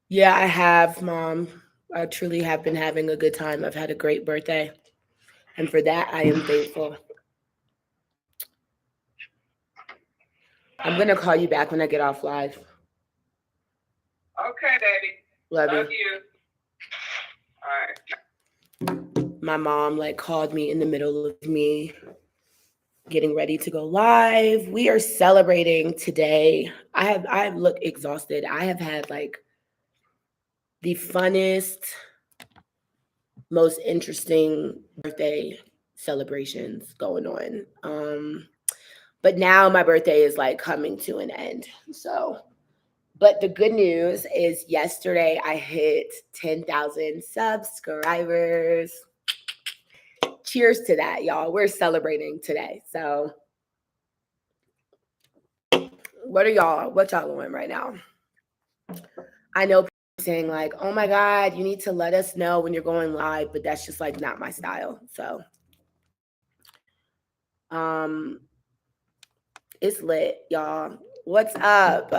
Yeah, I have, Mom. I truly have been having a good time. I've had a great birthday. And for that, I am thankful. I'm going to call you back when I get off live. Okay, Daddy. Love Love you. you. All right. My mom called me in the middle of me getting ready to go live. We are celebrating today. I look exhausted. I have had the funnest, most interesting birthday celebrations going on. But now my birthday is coming to an end. So, but the good news is yesterday I hit 10,000 subscribers. Cheers to that, y'all. We're celebrating today. So, what y'all doing right now? I know people saying "Oh my god, you need to let us know when you're going live," but that's just not my style. So, um it's lit, y'all. What's up?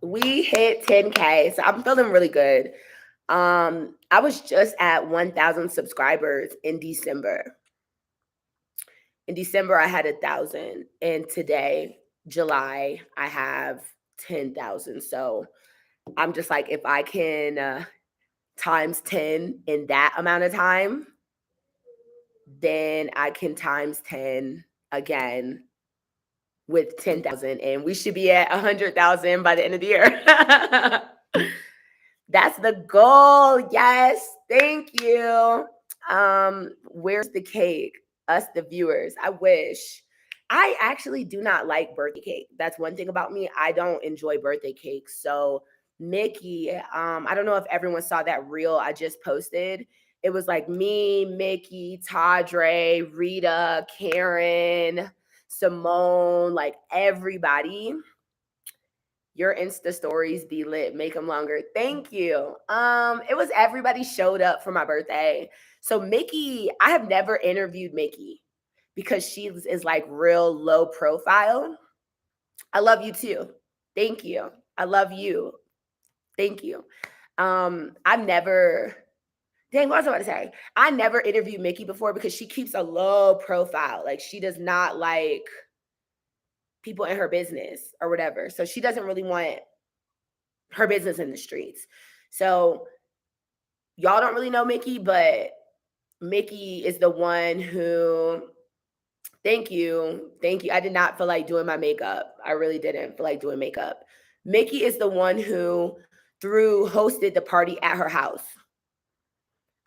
We hit 10K, so I'm feeling really good. I was just at 1,000 subscribers in December. In December, I had 1,000, and today, July, I have 10,000. So I'm just like, if I can times 10 in that amount of time, then I can times 10 again with 10,000, and we should be at 100,000 by the end of the year. That's the goal. Yes. Thank you. Where's the cake? Us, the viewers. I wish. I actually do not like birthday cake. That's one thing about me. I don't enjoy birthday cake. So, Mickey, I don't know if everyone saw that reel I just posted. It was like me, Mickey, Tadre, Rita, Karen, Simone, everybody. Your Insta stories be lit. Make them longer. Thank you. It was everybody showed up for my birthday. So Mickey, I have never interviewed Mickey because she is real low profile. I love you too. Thank you. I love you. Thank you. I've never dang, what was I about to say? I never interviewed Mickey before because she keeps a low profile. She does not like people in her business or whatever. So she doesn't really want her business in the streets. So y'all don't really know Mickey, but Mickey is the one who thank you. Thank you. I did not feel like doing my makeup. I really didn't feel like doing makeup. Mickey is the one who through hosted the party at her house.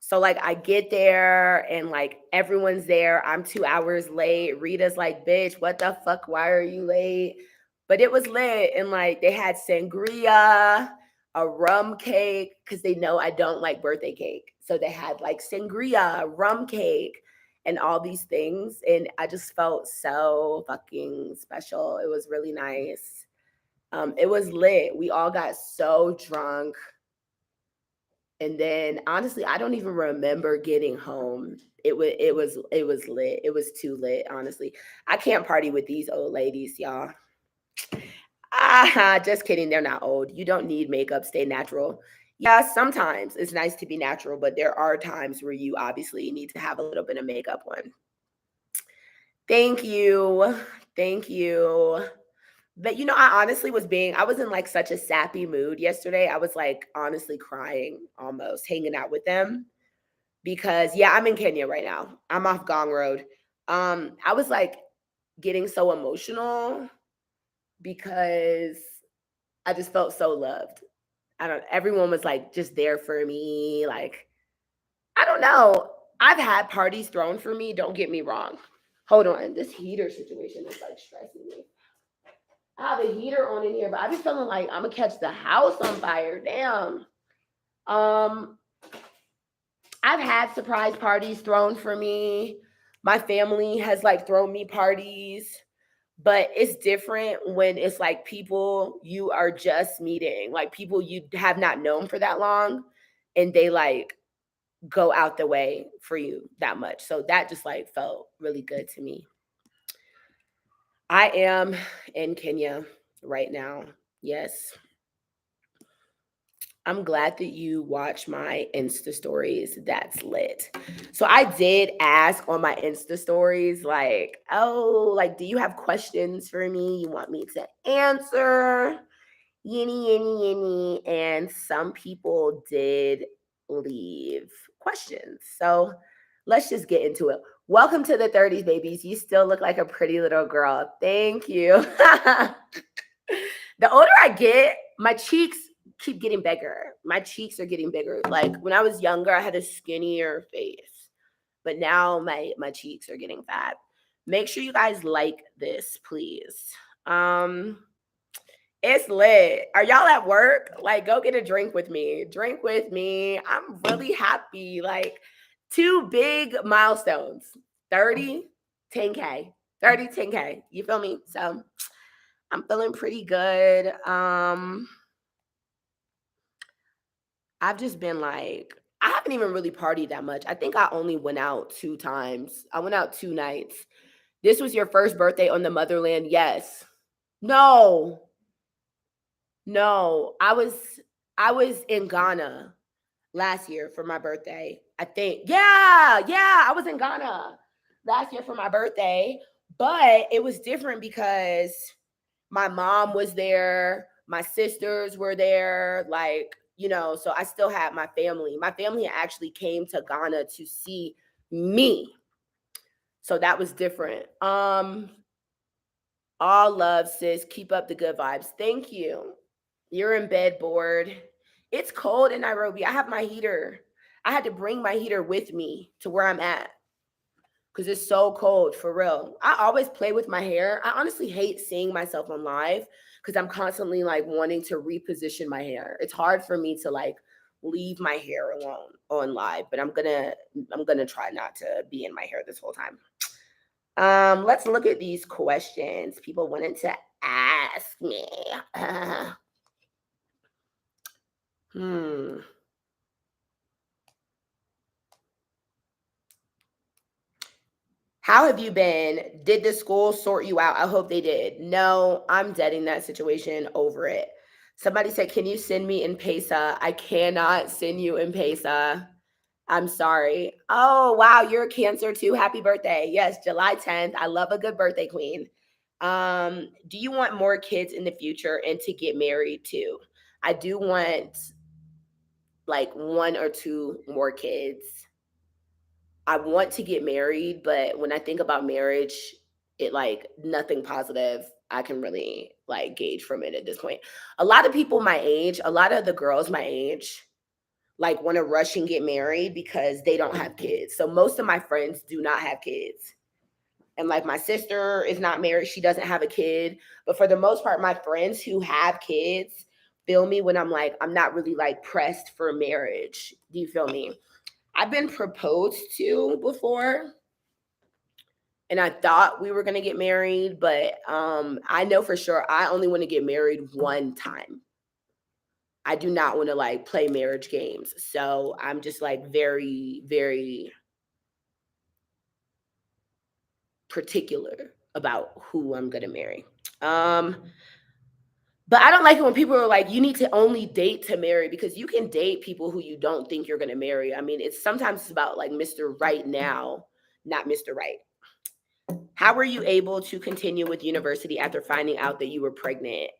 So I get there and everyone's there. I'm 2 hours late. Rita's like, bitch, what the fuck? Why are you late? But it was lit and they had sangria, a rum cake, because they know I don't like birthday cake. So they had sangria, rum cake, and all these things. And I just felt so fucking special. It was really nice. It was lit. We all got so drunk. And then honestly, I don't even remember getting home. It was lit. It was too lit, honestly. I can't party with these old ladies, y'all. Ah, just kidding. They're not old. You don't need makeup. Stay natural. Yeah, sometimes it's nice to be natural, but there are times where you obviously need to have a little bit of makeup on. Thank you. Thank you. But I honestly I was in such a sappy mood yesterday. I was honestly crying almost hanging out with them because yeah, I'm in Kenya right now. I'm off Gong Road. I was getting so emotional because I just felt so loved. I don't everyone was just there for me. I don't know. I've had parties thrown for me, don't get me wrong. Hold on. This heater situation is stressing me. I have a heater on in here, but I be feeling like I'm gonna catch the house on fire. Damn. Um, I've had surprise parties thrown for me. My family has thrown me parties, but it's different when it's people you are just meeting, people you have not known for that long, and they go out the way for you that much. So that just felt really good to me. I am in Kenya right now. Yes. I'm glad that you watch my Insta stories. That's lit. So I did ask on my Insta stories, like, oh, like, do you have questions for me? You want me to answer? Yinny, yinny, yinny. And some people did leave questions. So let's just get into it. Welcome to the 30s, babies. You still look like a pretty little girl. Thank you. The older I get, my cheeks keep getting bigger. My cheeks are getting bigger. Like when I was younger, I had a skinnier face, but now my cheeks are getting fat. Make sure you guys like this, please. Um, it's lit. Are y'all at work? Like, go get a drink with me. Drink with me. I'm really happy. Like, two big milestones 30, 10K. 30, 10K. You feel me? So I'm feeling pretty good. I've just been like, I haven't even really partied that much. I think I only went out 2 times. I went out 2 nights. This was your first birthday on the motherland? Yes. No. No. I was in Ghana last year for my birthday. I think. Yeah, yeah, I was in Ghana last year for my birthday, but it was different because my mom was there, my sisters were there, like, so I still had my family. My family actually came to Ghana to see me. So that was different. All love, sis. Keep up the good vibes. Thank you. You're in bed bored. It's cold in Nairobi. I have my heater. I had to bring my heater with me to where I'm at because it's so cold for real. I always play with my hair. I honestly hate seeing myself on live because I'm constantly like wanting to reposition my hair. It's hard for me to like leave my hair alone on live, but I'm gonna try not to be in my hair this whole time. Let's look at these questions people wanted to ask me. Hmm. How have you been? Did the school sort you out? I hope they did. No, I'm dead in that situation, over it. Somebody said, can you send me in Pesa? I cannot send you in Pesa. I'm sorry. Oh, wow, you're a Cancer too. Happy birthday. Yes, July 10th. I love a good birthday queen. Do you want more kids in the future and to get married too? I do want like one or two more kids. I want to get married, but when I think about marriage, it like nothing positive I can really like gauge from it at this point. A lot of people my age, a lot of the girls my age, like want to rush and get married because they don't have kids. So most of my friends do not have kids. And like my sister is not married, she doesn't have a kid. But for the most part, my friends who have kids feel me when I'm like, I'm not really like pressed for marriage. Do you feel me? I've been proposed to before and I thought we were going to get married, but I know for sure I only want to get married one time. I do not want to like play marriage games. So I'm just like very, very particular about who I'm going to marry. Um, but I don't like it when people are like, you need to only date to marry because you can date people who you don't think you're going to marry. I mean, it's sometimes about like Mr. Right now, not Mr. Right. How were you able to continue with university after finding out that you were pregnant?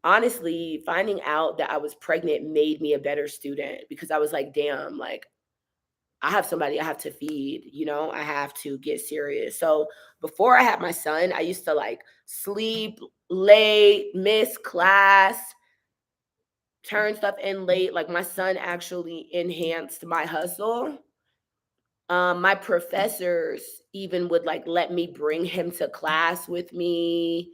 Honestly, finding out that I was pregnant made me a better student because I was like, damn, like I have somebody I have to feed, I have to get serious. So before I had my son, I used to like sleep late, miss class, turn stuff in late. Like my son actually enhanced my hustle. My professors even would like let me bring him to class with me.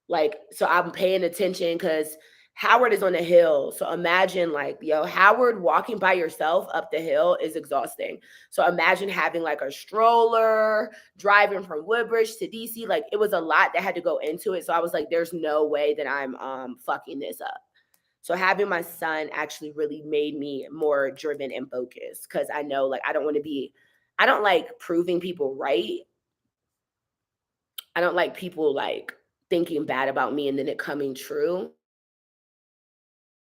Like, so I'm paying attention because Howard is on a hill. So imagine like, Howard walking by yourself up the hill is exhausting. So imagine having like a stroller, driving from Woodbridge to DC. Like it was a lot that had to go into it. So I was like, there's no way that I'm fucking this up. So having my son actually really made me more driven and focused because I know like I don't like proving people right. I don't like people like thinking bad about me and then it coming true.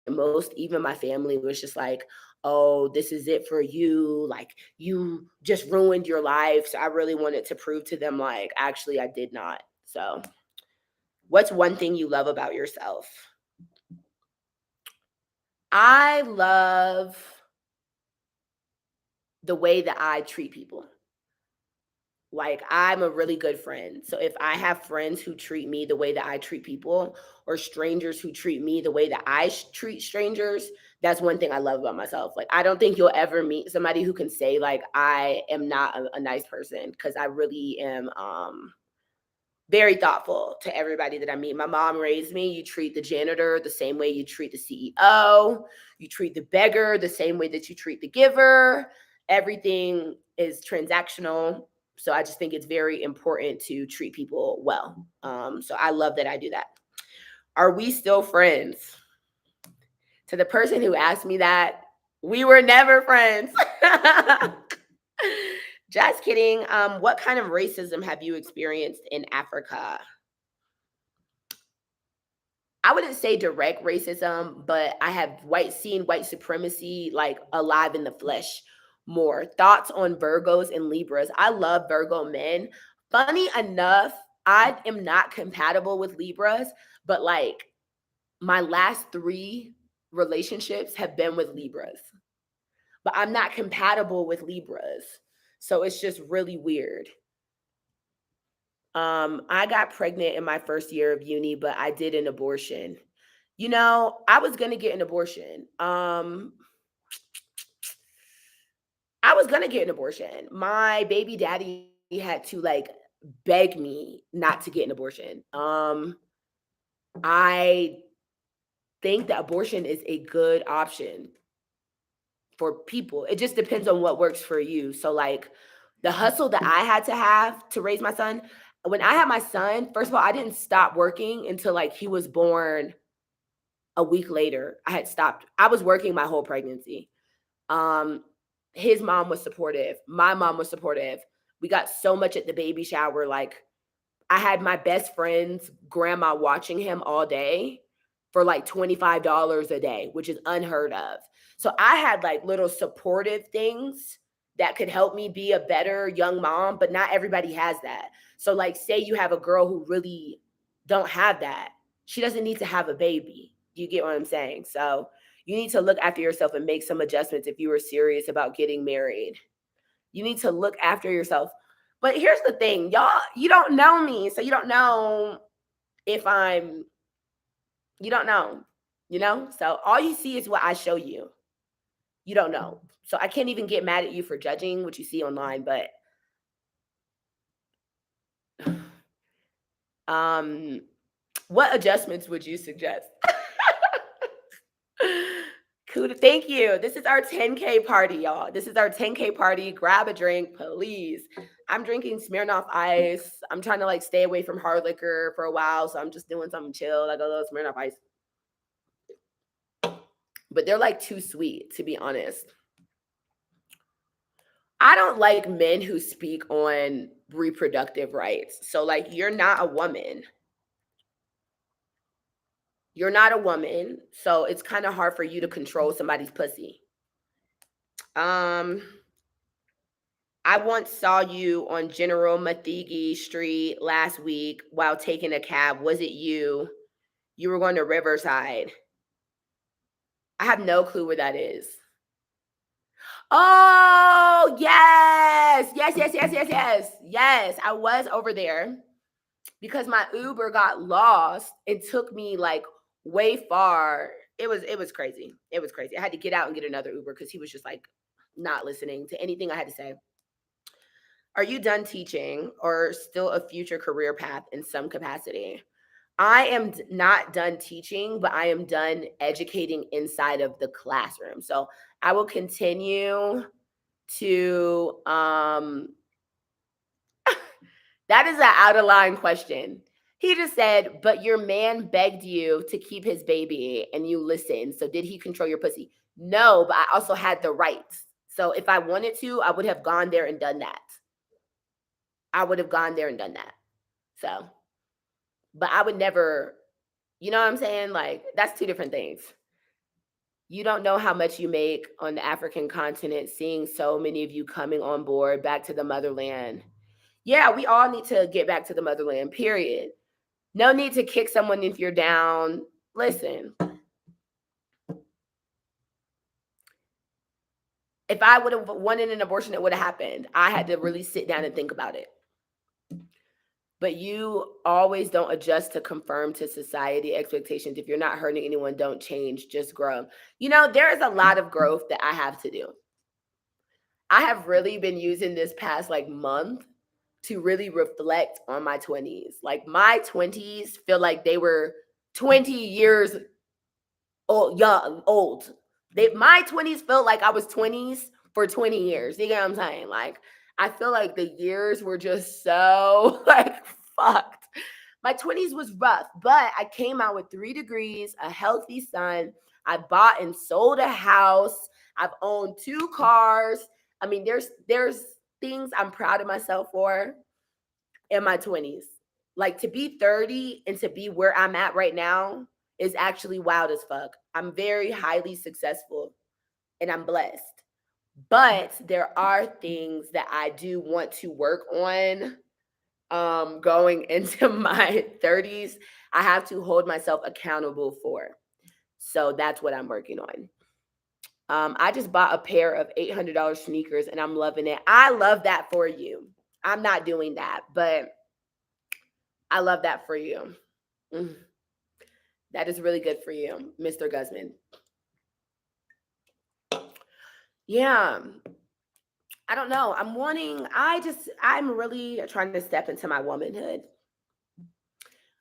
most, even my family was just like, oh, this is it for you. Like, you just ruined your life. So I really wanted to prove to them, like, actually, I did not. So, what's one thing you love about yourself? I love the way that I treat people. Like, I'm a really good friend. So if I have friends who treat me the way that I treat people, or strangers who treat me the way that treat strangers, that's one thing I love about myself. Like, I don't think you'll ever meet somebody who can say, like, I am not a nice person, because I really am very thoughtful to everybody that I meet. My mom raised me. You treat the janitor the same way you treat the CEO. You treat the beggar the same way that you treat the giver. Everything is transactional. So I just think it's very important to treat people well. So I love that I do that. Are we still friends? To the person who asked me that, we were never friends. Just kidding. What kind of racism have you experienced in Africa? I wouldn't say direct racism, but I have seen white supremacy like alive in the flesh more. Thoughts on Virgos and Libras? I love Virgo men. Funny enough, I am not compatible with Libras, but like my last 3 relationships have been with Libras. But I'm not compatible with Libras. So it's just really weird. I got pregnant in my first year of uni, but I did an abortion. I was gonna get an abortion. I was gonna get an abortion. My baby daddy had to like beg me not to get an abortion. I think that abortion is a good option for people. It just depends on what works for you. So like the hustle that I had to have to raise my son, when I had my son, first of all, I didn't stop working until like he was born a week later. I had stopped. I was working my whole pregnancy. Um, his mom was supportive. My mom was supportive. We got so much at the baby shower. Like, I had my best friend's grandma watching him all day for like $25 a day, which is unheard of. So I had like little supportive things that could help me be a better young mom, but not everybody has that. So like say you have a girl who really don't have that. She doesn't need to have a baby. You get what I'm saying? So you need to look after yourself and make some adjustments if you are serious about getting married. You need to look after yourself. But here's the thing, y'all, you don't know me, so you don't know if you don't know. So all you see is what I show you. You don't know. So I can't even get mad at you for judging what you see online, but um what adjustments would you suggest? Cool. Thank you. This is our 10K party, y'all. This is our 10K party. Grab a drink, please. I'm drinking Smirnoff Ice. I'm trying to like stay away from hard liquor for a while, so I'm just doing something chill, like a little Smirnoff Ice. But they're like too sweet, to be honest. I don't like men who speak on reproductive rights. So like you're not a woman. You're not a woman, so it's kind of hard for you to control somebody's pussy. Um I once saw you on General Mathigi Street last week while taking a cab. Was it you? You were going to Riverside. I have no clue where that is. Oh, yes. Yes, yes, yes, yes, yes. Yes, I was over there because my Uber got lost and took me like way far. It was crazy. It was crazy. I had to get out and get another Uber because he was just like not listening to anything I had to say. Are you done teaching or still a future career path in some capacity? I am not done teaching, but I am done educating inside of the classroom. So I will continue to that is an out of line question. He just said, but your man begged you to keep his baby and you listened. So did he control your pussy? No, but I also had the rights. So if I wanted to, I would have gone there and done that. I would have gone there and done that. So, but I would never, you know what I'm saying? Like, that's two different things. You don't know how much you make on the African continent, seeing so many of you coming on board back to the motherland. Yeah, we all need to get back to the motherland, period. No need to kick someone if you're down. Listen, if I would have wanted an abortion, it would have happened. I had to really sit down and think about it. But you always don't adjust to conform to society expectations. If you're not hurting anyone, don't change, just grow. There is a lot of growth that I have to do. I have really been using this past like month to really reflect on my 20s. Like my 20s feel like they were 20 years old, young, old. My 20s felt like I was 20s for 20 years. You get what I'm saying? Like I feel like the years were just so like fucked. My 20s was rough, but I came out with 3 degrees, a healthy son. I bought and sold a house. I've owned 2 cars. I mean, there's things I'm proud of myself for in my 20s. Like to be 30 and to be where I'm at right now is actually wild as fuck. I'm very highly successful and I'm blessed. But there are things that I do want to work on going into my 30s. I have to hold myself accountable for. So that's what I'm working on. I just bought a pair of $800 sneakers and I'm loving it. I love that for you. I'm not doing that, but I love that for you. Mm, that is really good for you, Mr. Guzman. Yeah. I don't know. I'm really trying to step into my womanhood.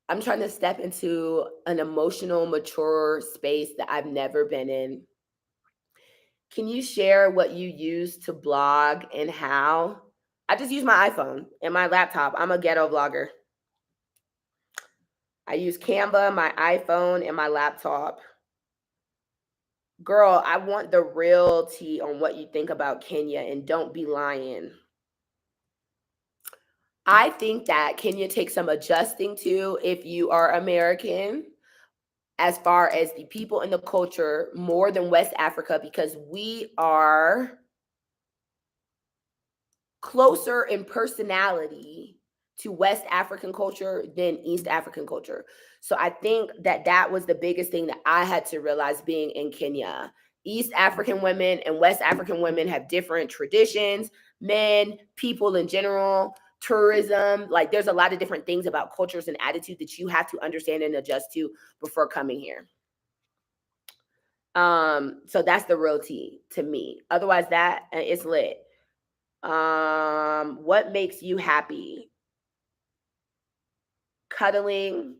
I'm trying to step into an emotional, mature space that I've never been in. Can you share what you use to blog and how? I just use my iPhone and my laptop. I'm a ghetto vlogger. I use Canva, my iPhone, and my laptop. Girl, I want the real tea on what you think about Kenya and don't be lying. I think that Kenya takes some adjusting to if you are American, as far as the people and the culture, more than West Africa, because we are closer in personality to West African culture than East African culture. So I think that that was the biggest thing that I had to realize being in Kenya. East African women and West African women have different traditions, men, people in general, tourism. Like there's a lot of different things about cultures and attitude that you have to understand and adjust to before coming here. So that's the real tea to me. Otherwise, that it's lit. What makes you happy? Cuddling,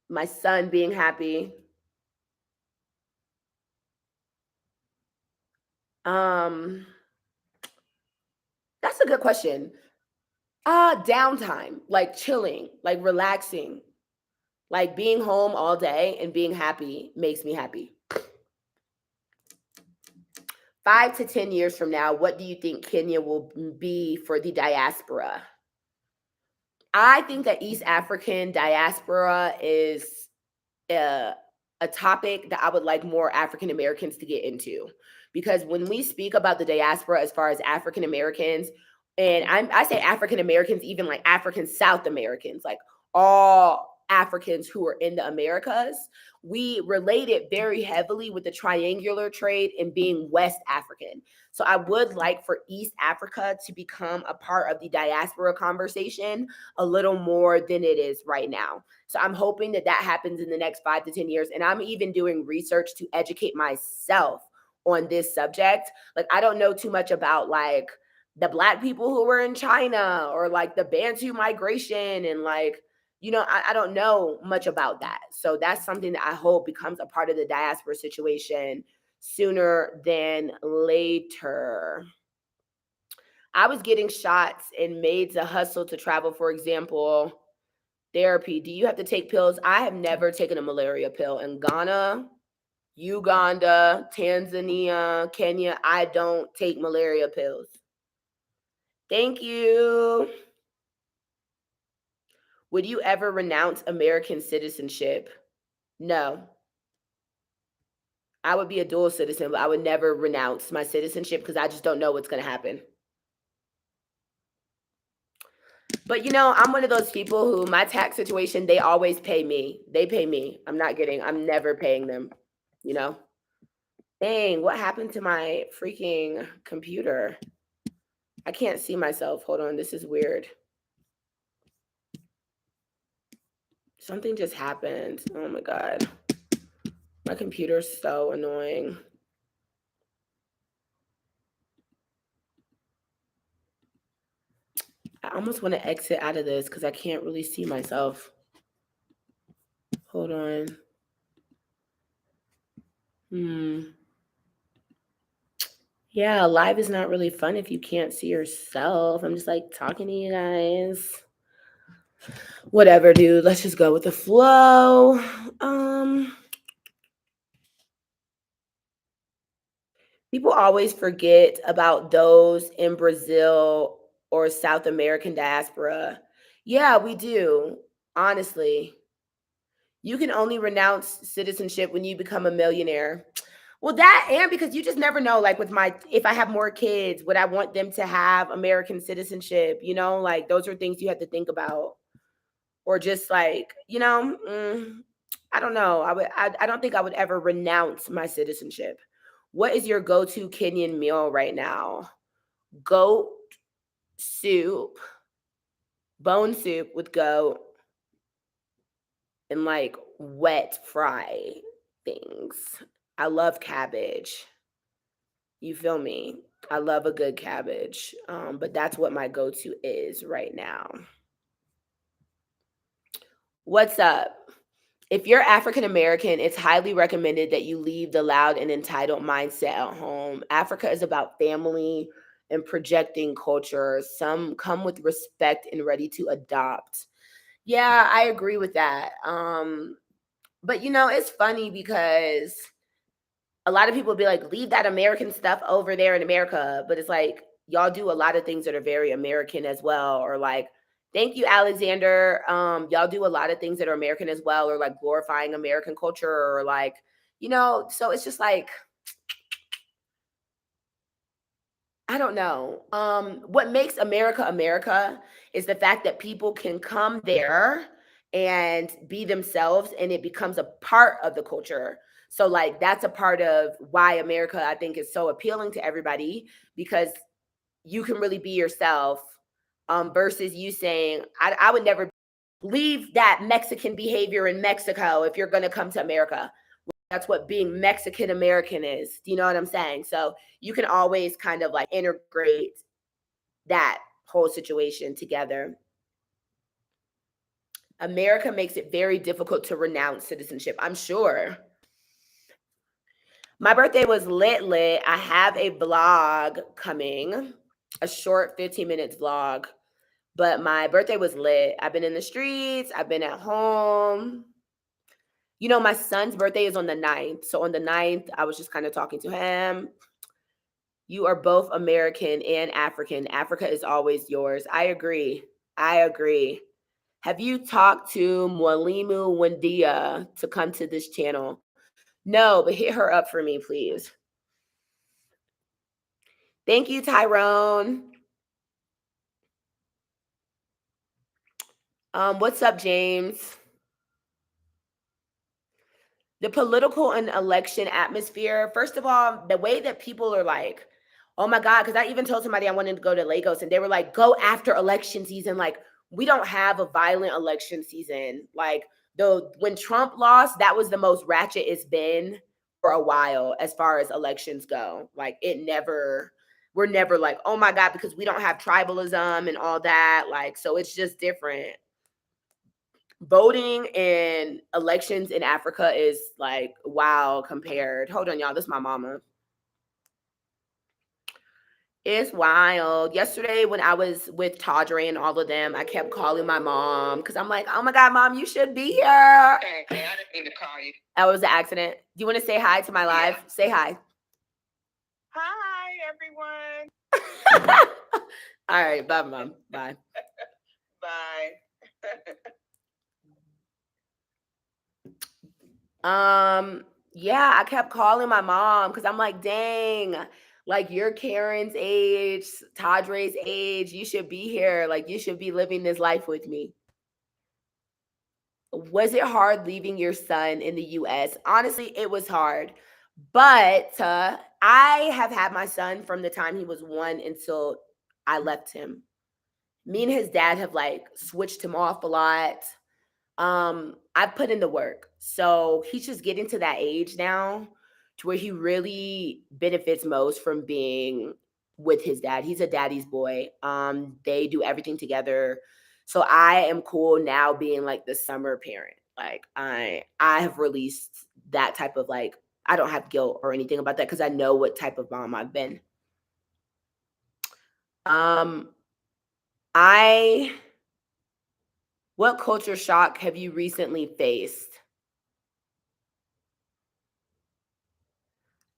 my son being happy. Um, that's a good question. Downtime, like chilling, like relaxing, like being home all day and being happy makes me happy. 5 to 10 years from now, what do you think Kenya will be for the diaspora? I think that East African diaspora is a, a topic that I would like more African Americans to get into. Because when we speak about the diaspora as far as African Americans, and I say African Americans, even like African South Americans, like all Africans who are in the Americas, we relate it very heavily with the triangular trade and being West African. So I would like for East Africa to become a part of the diaspora conversation a little more than it is right now. So I'm hoping that that happens in the next 5 to 10 years. And I'm even doing research to educate myself on this subject. Like, I don't know too much about like the Black people who were in China or like the Bantu migration and like, I don't know much about that. So that's something that I hope becomes a part of the diaspora situation sooner than later. I was getting shots and made to hustle to travel, for example. Therapy. Do you have to take pills? I have never taken a malaria pill. In Ghana, Uganda, Tanzania, Kenya, I don't take malaria pills. Thank you. Would you ever renounce American citizenship? No. I would be a dual citizen, but I would never renounce my citizenship because I just don't know what's going to happen. But I'm one of those people who my tax situation, they always pay me. They pay me. I'm never paying them, you know? Dang, what happened to my freaking computer? I can't see myself. Hold on, this is weird. Something just happened. Oh my God. My computer's so annoying. I almost want to exit out of this because I can't really see myself. Hold on. Yeah, live is not really fun if you can't see yourself. I'm just like talking to you guys. Whatever, dude. Let's just go with the flow. People always forget about those in Brazil or South American diaspora. Yeah, we do. Honestly, you can only renounce citizenship when you become a millionaire. Well, that and because you just never know. Like if I have more kids, would I want them to have American citizenship? Like those are things you have to think about. Or just like, I don't know. I don't think I would ever renounce my citizenship. What is your go-to Kenyan meal right now? Goat soup, bone soup with goat, and like wet fry things. I love cabbage. You feel me? I love a good cabbage. But that's what my go-to is right now. What's up? If you're African American, it's highly recommended that you leave the loud and entitled mindset at home. Africa is about family and projecting culture. Some come with respect and ready to adopt. Yeah, I agree with that. But it's funny because a lot of people be like, leave that American stuff over there in America. But it's like, y'all do a lot of things that are very American as well. Or like, thank you, Alexander. Y'all do a lot of things that are American as well, or like glorifying American culture, or like, so it's just like, I don't know. What makes America America is the fact that people can come there and be themselves and it becomes a part of the culture. So like that's a part of why America I think is so appealing to everybody because you can really be yourself versus you saying I would never leave that Mexican behavior in Mexico if you're going to come to America. That's what being Mexican American is. Do you know what I'm saying? So you can always kind of like integrate that whole situation together. America makes it very difficult to renounce citizenship, I'm sure. My birthday was lit. I have a vlog coming, a short 15 minutes vlog, but my birthday was lit. I've been in the streets, I've been at home. My son's birthday is on the 9th. So on the 9th, I was just kind of talking to him. You are both American and African. Africa is always yours. I agree. I agree. Have you talked to Mwalimu Wendia to come to this channel? No, but hit her up for me, please. Thank you, Tyrone. What's up, James? The political and election atmosphere, first of all, the way that people are like, oh my God, because I even told somebody I wanted to go to Lagos and they were like, go after election season. Like, we don't have a violent election season. Like, when Trump lost, that was the most ratchet it's been for a while as far as elections go. Like, we're never like, oh my God, because we don't have tribalism and all that. Like, so it's just different. Voting and elections in Africa is like wow compared. Hold on, y'all. This is my mama. It's wild. Yesterday, when I was with Tawdry and all of them, I kept calling my mom because I'm like, oh my God, mom, you should be here. Okay, I didn't mean to call you. That was an accident. Do you want to say hi to my live? Yeah. Say hi. Hi, everyone. All right. Bye, mom. Bye. Bye. Yeah, I kept calling my mom because I'm like, dang, like you're Karen's age, Tadre's age. You should be here. Like you should be living this life with me. Was it hard leaving your son in the US? Honestly, it was hard. But I have had my son from the time he was 1 until I left him. Me and his dad have like switched him off a lot. I've put in the work. So he's just getting to that age now to where he really benefits most from being with his dad. He's a daddy's boy. They do everything together. So I am cool now being like the summer parent. Like I have released that type of like I don't have guilt or anything about that because I know what type of mom I've been. Um I what culture shock have you recently faced?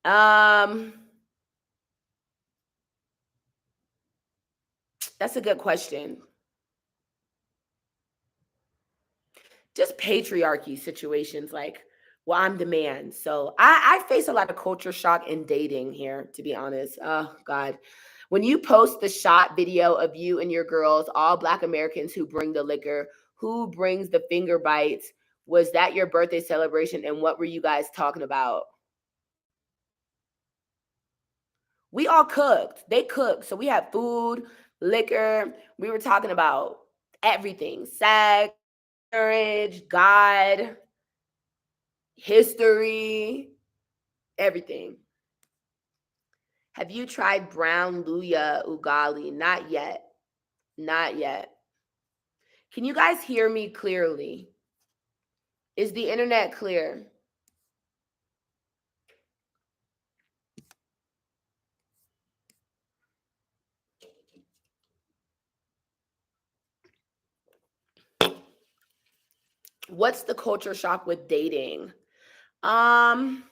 Um That's a good question. Just patriarchy situations like, well, I'm the man. So I face a lot of culture shock in dating here, to be honest. Oh, God. When you post the shot video of you and your girls, all Black Americans who bring the liquor, who brings the finger bites, was that your birthday celebration? And what were you guys talking about? We all cooked. They cooked. So we had food, liquor. We were talking about everything sex, marriage, God, history, everything. Have you tried brown luya ugali? Not yet. Not yet. Can you guys hear me clearly? Is the internet clear? What's the culture shock with dating? Um,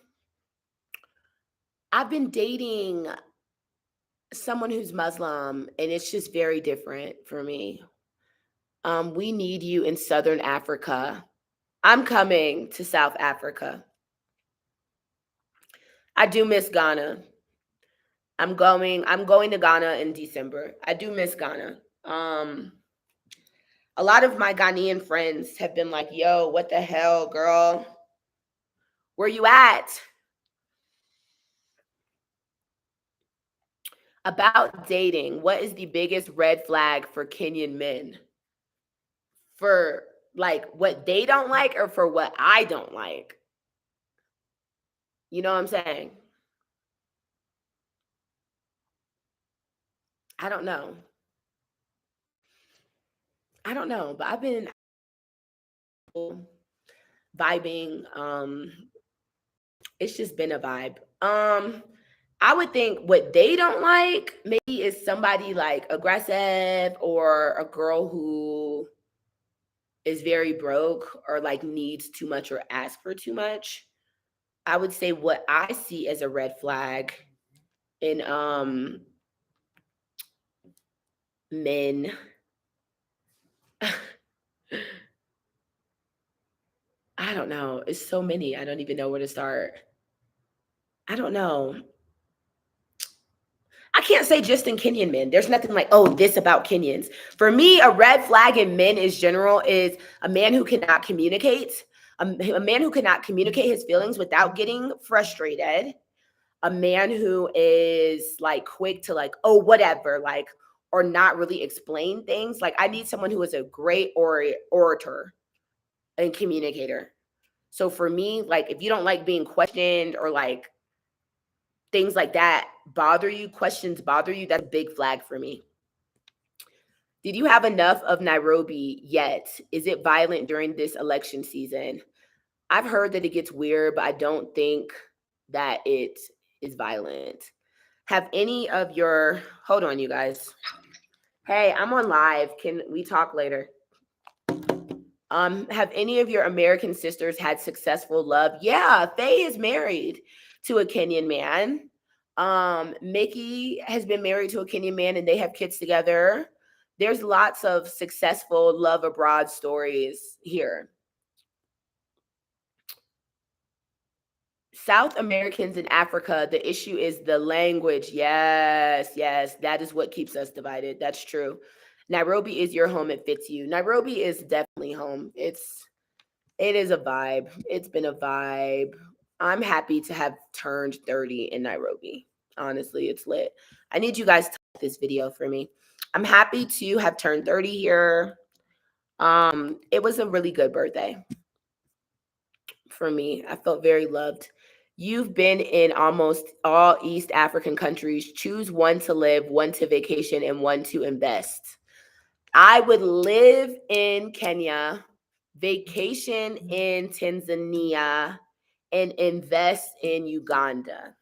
I've been dating someone who's Muslim, and it's just very different for me. We need you in Southern Africa. I'm coming to South Africa. I do miss Ghana. I'm going to Ghana in December. I do miss Ghana. A lot of my Ghanaian friends have been like, "Yo, what the hell, girl? Where you at?" About dating, what is the biggest red flag for Kenyan men? For like what they don't like or for what I don't like? You know what I'm saying? I don't know. I don't know, but I've been vibing. It's just been a vibe. I would think what they don't like maybe is somebody like aggressive or a girl who is very broke or like needs too much or asks for too much. I would say what I see as a red flag in men. I don't know. It's so many. I don't even know where to start. I don't know. I can't say just in Kenyan men. There's nothing like, oh, this about Kenyans. For me, a red flag in men is general is a man who cannot communicate, a man who cannot communicate his feelings without getting frustrated, a man who is like quick to like, oh, whatever, like, or not really explain things. Like, I need someone who is a great orator and communicator. So for me, like, if you don't like being questioned or like things like that bother you, questions bother you, that's a big flag for me. Did you have enough of Nairobi yet? Is it violent during this election season? I've heard that it gets weird, but I don't think that it is violent. Have any of your, hold on, you guys. Hey, I'm on live. Can we talk later? Have any of your American sisters had successful love? Yeah, Faye is married to a Kenyan man. Mickey has been married to a Kenyan man and they have kids together. There's lots of successful love abroad stories here. South Americans in Africa, the issue is the language. Yes, yes, that is what keeps us divided. That's true. Nairobi is your home. It fits you. Nairobi is definitely home. It is a vibe. It's been a vibe. I'm happy to have turned 30 in Nairobi. Honestly, it's lit. I need you guys to like this video for me. I'm happy to have turned 30 here. It was a really good birthday for me. I felt very loved. You've been in almost all East African countries. Choose one to live, one to vacation, and one to invest. I would live in Kenya, vacation in Tanzania, and invest in Uganda.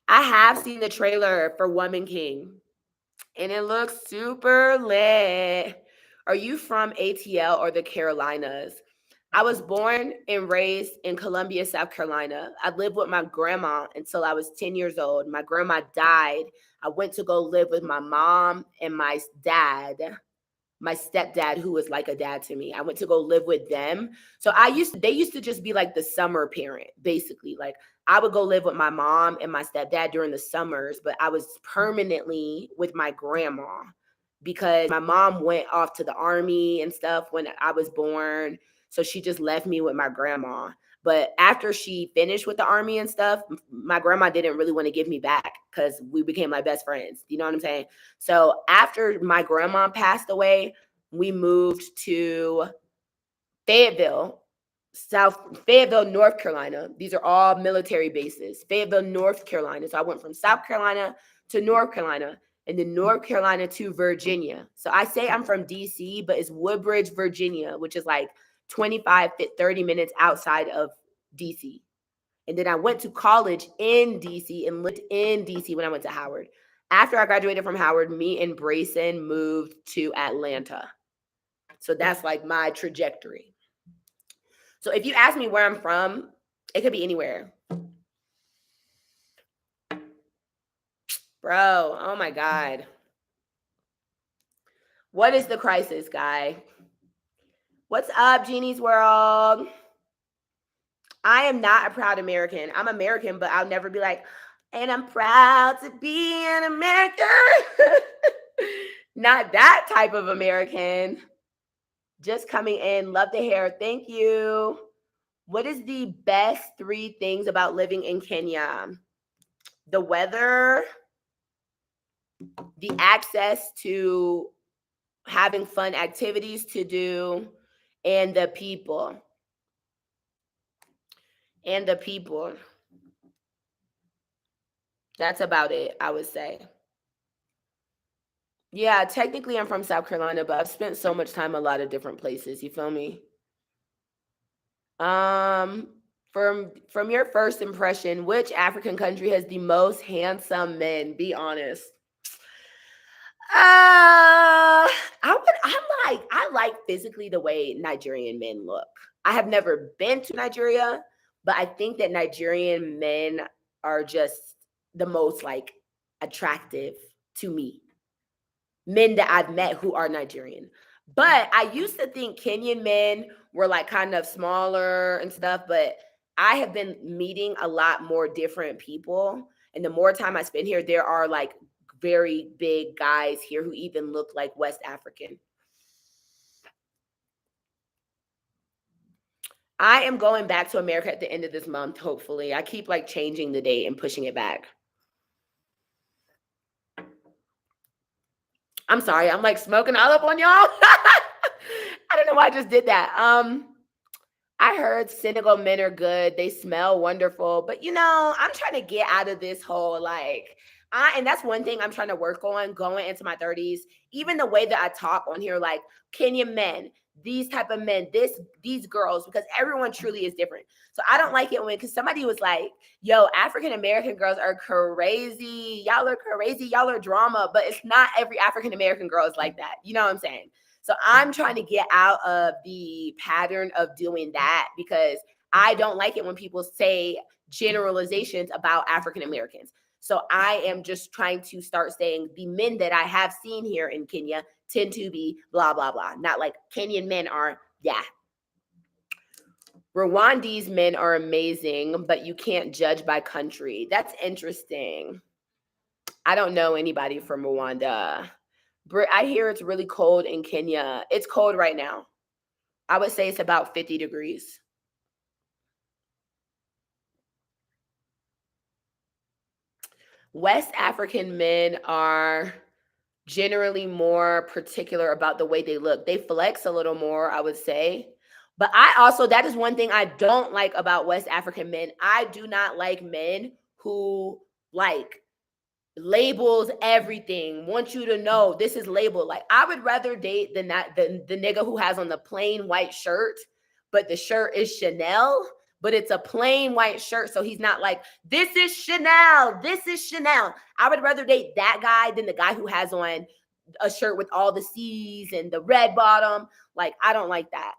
I have seen the trailer for Woman King, and it looks super lit. Are you from ATL or the Carolinas? I was born and raised in Columbia, South Carolina. I lived with my grandma until I was 10 years old. My grandma died. I went to go live with my mom and my dad, my stepdad, who was like a dad to me. I went to go live with them. So they used to just be like the summer parent, basically. Like I would go live with my mom and my stepdad during the summers, but I was permanently with my grandma because my mom went off to the army and stuff when I was born. So she just left me with my grandma. But after she finished with the army and stuff, my grandma didn't really want to give me back because we became like best friends. You know what I'm saying? So after my grandma passed away, we moved to Fayetteville, Fayetteville, North Carolina. These are all military bases. Fayetteville, North Carolina. So I went from South Carolina to North Carolina and then North Carolina to Virginia. So I say I'm from DC, but it's Woodbridge, Virginia, which is like 25, 30 minutes outside of DC. And then I went to college in DC and lived in DC when I went to Howard. After I graduated from Howard, me and Brayson moved to Atlanta. So that's like my trajectory. So if you ask me where I'm from, it could be anywhere. Bro, oh my God. What is the crisis, guy? What's up, Jeannie's World? I am not a proud American. I'm American, but I'll never be like, and I'm proud to be an American. Not that type of American. Just coming in. Love the hair. Thank you. What is the best 3 things about living in Kenya? The weather, the access to having fun activities to do, and the people. And the people. That's about it, I would say. Yeah, technically I'm from South Carolina, but I've spent so much time a lot of different places. You feel me? Um, from your first impression, which African country has the most handsome men? Be honest. I like physically the way Nigerian men look. I have never been to Nigeria, but I think that Nigerian men are just the most like attractive to me. Men that I've met who are Nigerian. But I used to think Kenyan men were like kind of smaller and stuff, but I have been meeting a lot more different people. And the more time I spend here, there are like very big guys here who even look like West African. I am going back to America at the end of this month, hopefully. I keep like changing the date and pushing it back. I'm sorry, I'm like smoking all up on y'all. I don't know why I just did that. I heard Senegal men are good. They smell wonderful. But I'm trying to get out of this whole like and that's one thing I'm trying to work on going into my 30s. Even the way that I talk on here, like Kenyan men, these type of men, these girls, because everyone truly is different. So I don't like it because somebody was like, yo, African American girls are crazy. Y'all are crazy. Y'all are drama. But it's not every African American girl is like that. You know what I'm saying? So I'm trying to get out of the pattern of doing that because I don't like it when people say generalizations about African Americans. So I am just trying to start saying the men that I have seen here in Kenya tend to be blah, blah, blah. Not like Kenyan men are, yeah. Rwandese men are amazing, but you can't judge by country. That's interesting. I don't know anybody from Rwanda. I hear it's really cold in Kenya. It's cold right now. I would say it's about 50 degrees. West African men are generally more particular about the way they look. They flex a little more, I would say. But I also, that is one thing I don't like about West African men. I do not like men who like labels everything, want you to know this is labeled. Like, I would rather date the nigga who has on the plain white shirt, but the shirt is Chanel, but it's a plain white shirt. So he's not like, this is Chanel, this is Chanel. I would rather date that guy than the guy who has on a shirt with all the C's and the red bottom. Like, I don't like that.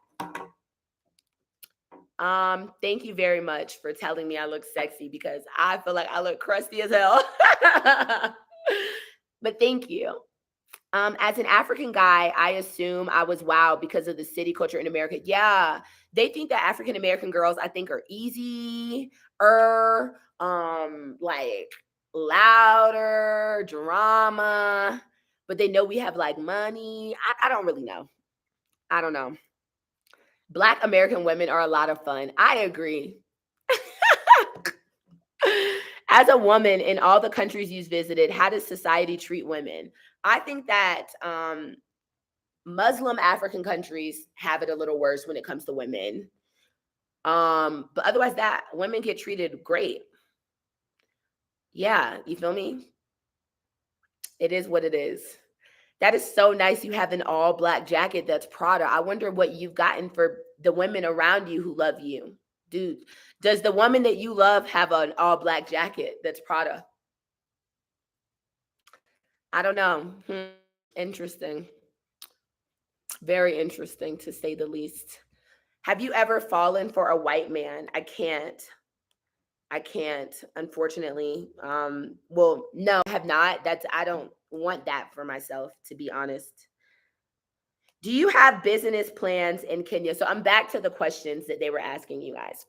Thank you very much for telling me I look sexy, because I feel like I look crusty as hell. But thank you. As an African guy, I assume I was wowed because of the city culture in America. Yeah, they think that African American girls, I think, are easy, like louder, drama, but they know we have like money. I don't really know. I don't know. Black American women are a lot of fun. I agree. As a woman in all the countries you've visited, how does society treat women? I think that Muslim African countries have it a little worse when it comes to women. But otherwise, that women get treated great. Yeah, you feel me? It is what it is. That is so nice. You have an all black jacket that's Prada. I wonder what you've gotten for the women around you who love you. Dude, does the woman that you love have an all black jacket that's Prada? I don't know. Interesting. Very interesting, to say the least. Have you ever fallen for a white man? I can't. I can't, unfortunately. Well, no, I have not. I don't want that for myself, to be honest. Do you have business plans in Kenya? So I'm back to the questions that they were asking you guys.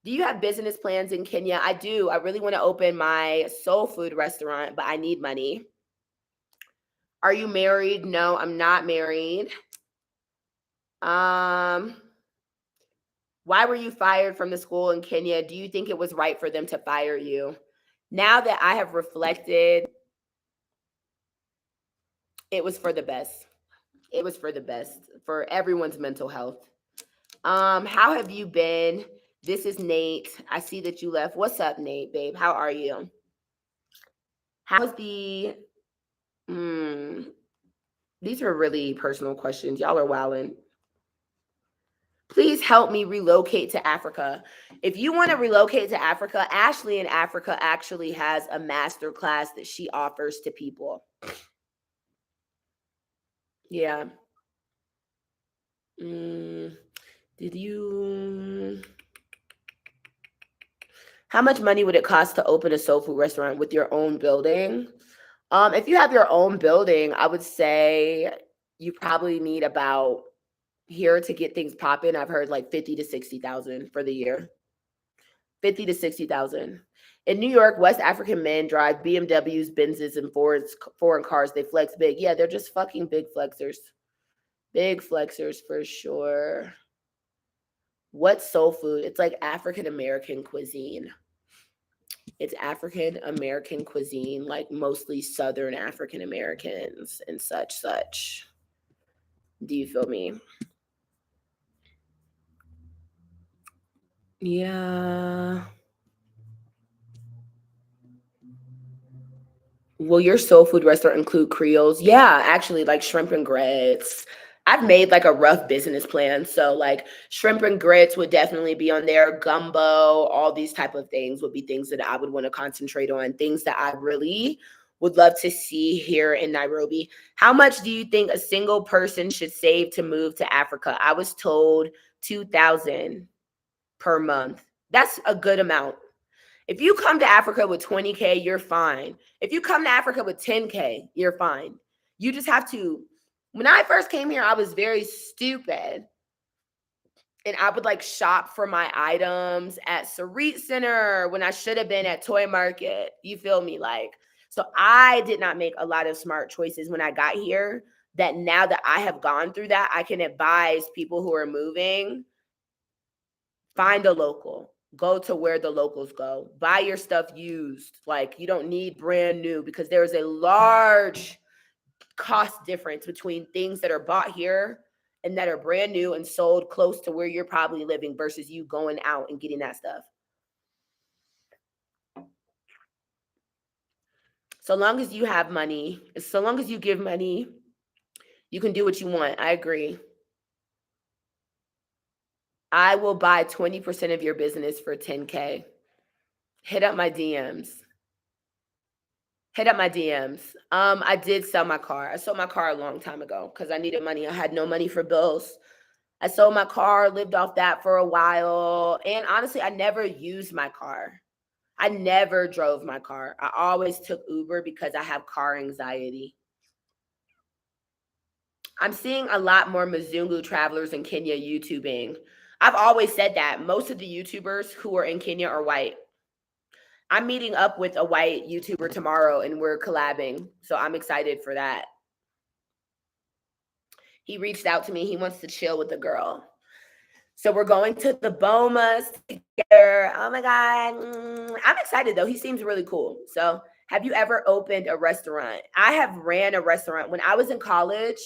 Do you have business plans in Kenya? I do. I really want to open my soul food restaurant, but I need money. Are you married? No, I'm not married. Why were you fired from the school in Kenya? Do you think it was right for them to fire you? Now that I have reflected, it was for the best. It was for the best, for everyone's mental health. How have you been? This is Nate. I see that you left. What's up, Nate, babe? How are you? How's the these are really personal questions. Y'all are wilding. Please help me relocate to Africa. If you want to relocate to Africa, Ashley in Africa actually has a master class that she offers to people. Yeah. Did you? How much money would it cost to open a soul food restaurant with your own building? If you have your own building, I would say you probably need about, here to get things popping, I've heard like 50 to 60,000 for the year. 50 to 60,000. In New York, West African men drive BMWs, Benzes, and foreign cars. They flex big. Yeah, they're just fucking big flexers. Big flexers for sure. What's soul food? It's like African American cuisine. It's African American cuisine, like mostly Southern African Americans and such. Do you feel me? Yeah. Will your soul food restaurant include Creoles? Yeah, actually, like shrimp and grits. I've made like a rough business plan. So like shrimp and grits would definitely be on there. Gumbo, all these type of things would be things that I would want to concentrate on. Things that I really would love to see here in Nairobi. How much do you think a single person should save to move to Africa? I was told 2,000 per month. That's a good amount. If you come to Africa with 20K, you're fine. If you come to Africa with 10K, you're fine. You just have to. When I first came here, I was very stupid. And I would like shop for my items at Sarit Center when I should have been at Toy Market. You feel me? Like, so I did not make a lot of smart choices when I got here. That now that I have gone through that, I can advise people who are moving, find a local. Go to where the locals go. Buy your stuff used. Like, you don't need brand new because there is a large cost difference between things that are bought here and that are brand new and sold close to where you're probably living versus you going out and getting that stuff. So long as you have money, so long as you give money, you can do what you want. I agree. I will buy 20% of your business for 10K. Hit up my DMs. Hit up my DMs. I did sell my car. I sold my car a long time ago because I needed money. I had no money for bills. I sold my car, lived off that for a while. And honestly, I never used my car. I never drove my car. I always took Uber because I have car anxiety. I'm seeing a lot more Mzungu travelers in Kenya YouTubing. I've always said that. Most of the YouTubers who are in Kenya are white. I'm meeting up with a white YouTuber tomorrow and we're collabing. So I'm excited for that. He reached out to me. He wants to chill with the girl. So we're going to the Bomas together. Oh my God. I'm excited though. He seems really cool. So have you ever opened a restaurant? I have ran a restaurant. When I was in college,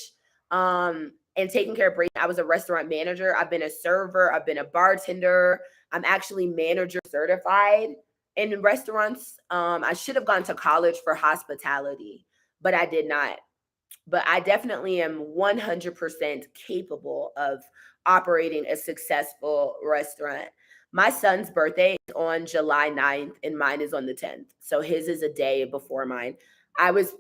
and taking care of Brady, I was a restaurant manager. I've been a server. I've been a bartender. I'm actually manager certified in restaurants. I should have gone to college for hospitality, but I did not. But I definitely am 100% capable of operating a successful restaurant. My son's birthday is on July 9th and mine is on the 10th. So his is a day before mine. I was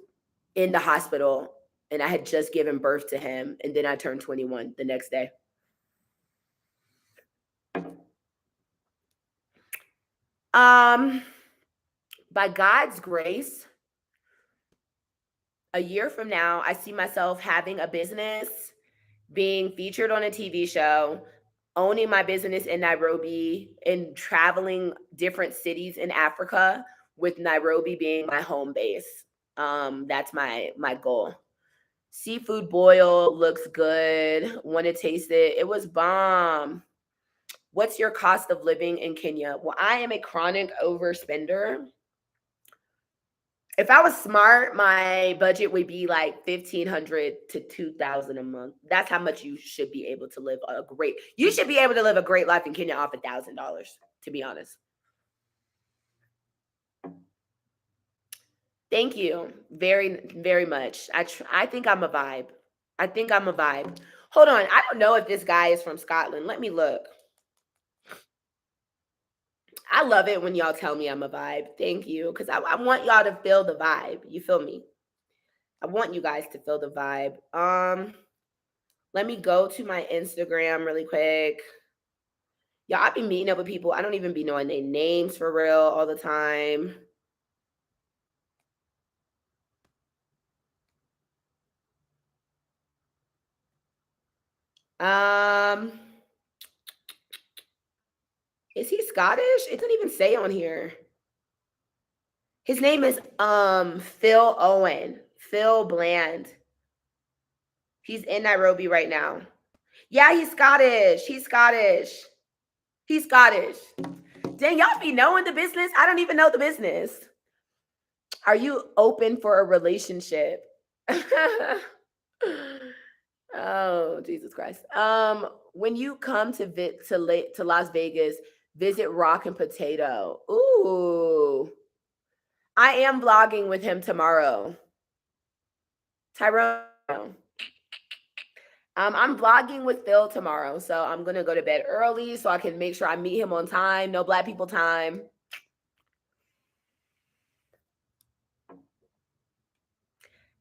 in the hospital and I had just given birth to him and then I turned 21 the next day. By God's grace, a year from now, I see myself having a business, being featured on a TV show, owning my business in Nairobi, and traveling different cities in Africa, with Nairobi being my home base. That's my goal. Seafood boil looks good. Want to taste it? It was bomb. What's your cost of living in Kenya? Well, I am a chronic overspender. If I was smart, my budget would be like 1,500 to 2,000 a month. That's how much you should be able to live a great. You should be able to live a great life in Kenya off $1,000. To be honest. Thank you very very much. I think I'm a vibe. I think I'm a vibe. Hold on. I don't know if this guy is from Scotland. Let me look. I love it when y'all tell me I'm a vibe. Thank you. Because I want y'all to feel the vibe. You feel me? I want you guys to feel the vibe. Let me go to my Instagram really quick. Y'all, I be meeting up with people. I don't even be knowing their names for real all the time. Um, is he Scottish? It doesn't even say on here. His name is Phil Owen. Phil Bland. He's in Nairobi right now. Yeah, he's Scottish. He's Scottish. He's Scottish. Dang, y'all be knowing the business. I don't even know the business. Are you open for a relationship? Oh, Jesus Christ. When you come to Las Vegas, visit Rock and Potato. Ooh. I am vlogging with him tomorrow. Tyrone. I'm vlogging with Phil tomorrow, so I'm gonna go to bed early so I can make sure I meet him on time. No Black people time.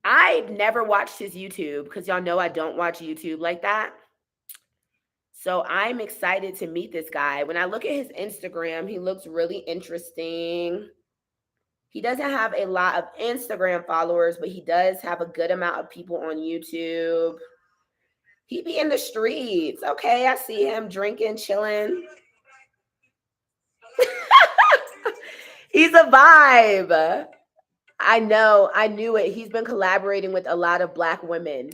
I've never watched his YouTube because y'all know I don't watch YouTube like that. So I'm excited to meet this guy. When I look at his Instagram, he looks really interesting. He doesn't have a lot of Instagram followers, but he does have a good amount of people on YouTube. He be in the streets. Okay, I see him drinking, chilling. He's a vibe. I know. I knew it. He's been collaborating with a lot of Black women.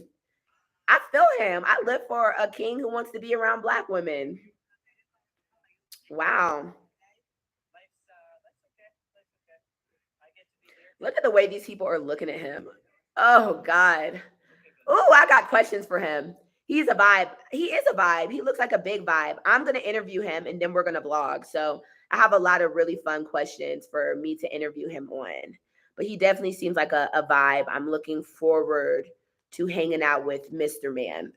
I feel him. I live for a king who wants to be around Black women. Wow. Look at the way these people are looking at him. Oh, God. Oh, I got questions for him. He's a vibe. He is a vibe. He looks like a big vibe. I'm going to interview him and then we're going to vlog. So I have a lot of really fun questions for me to interview him on. But he definitely seems like a vibe. I'm looking forward to hanging out with Mr. Man.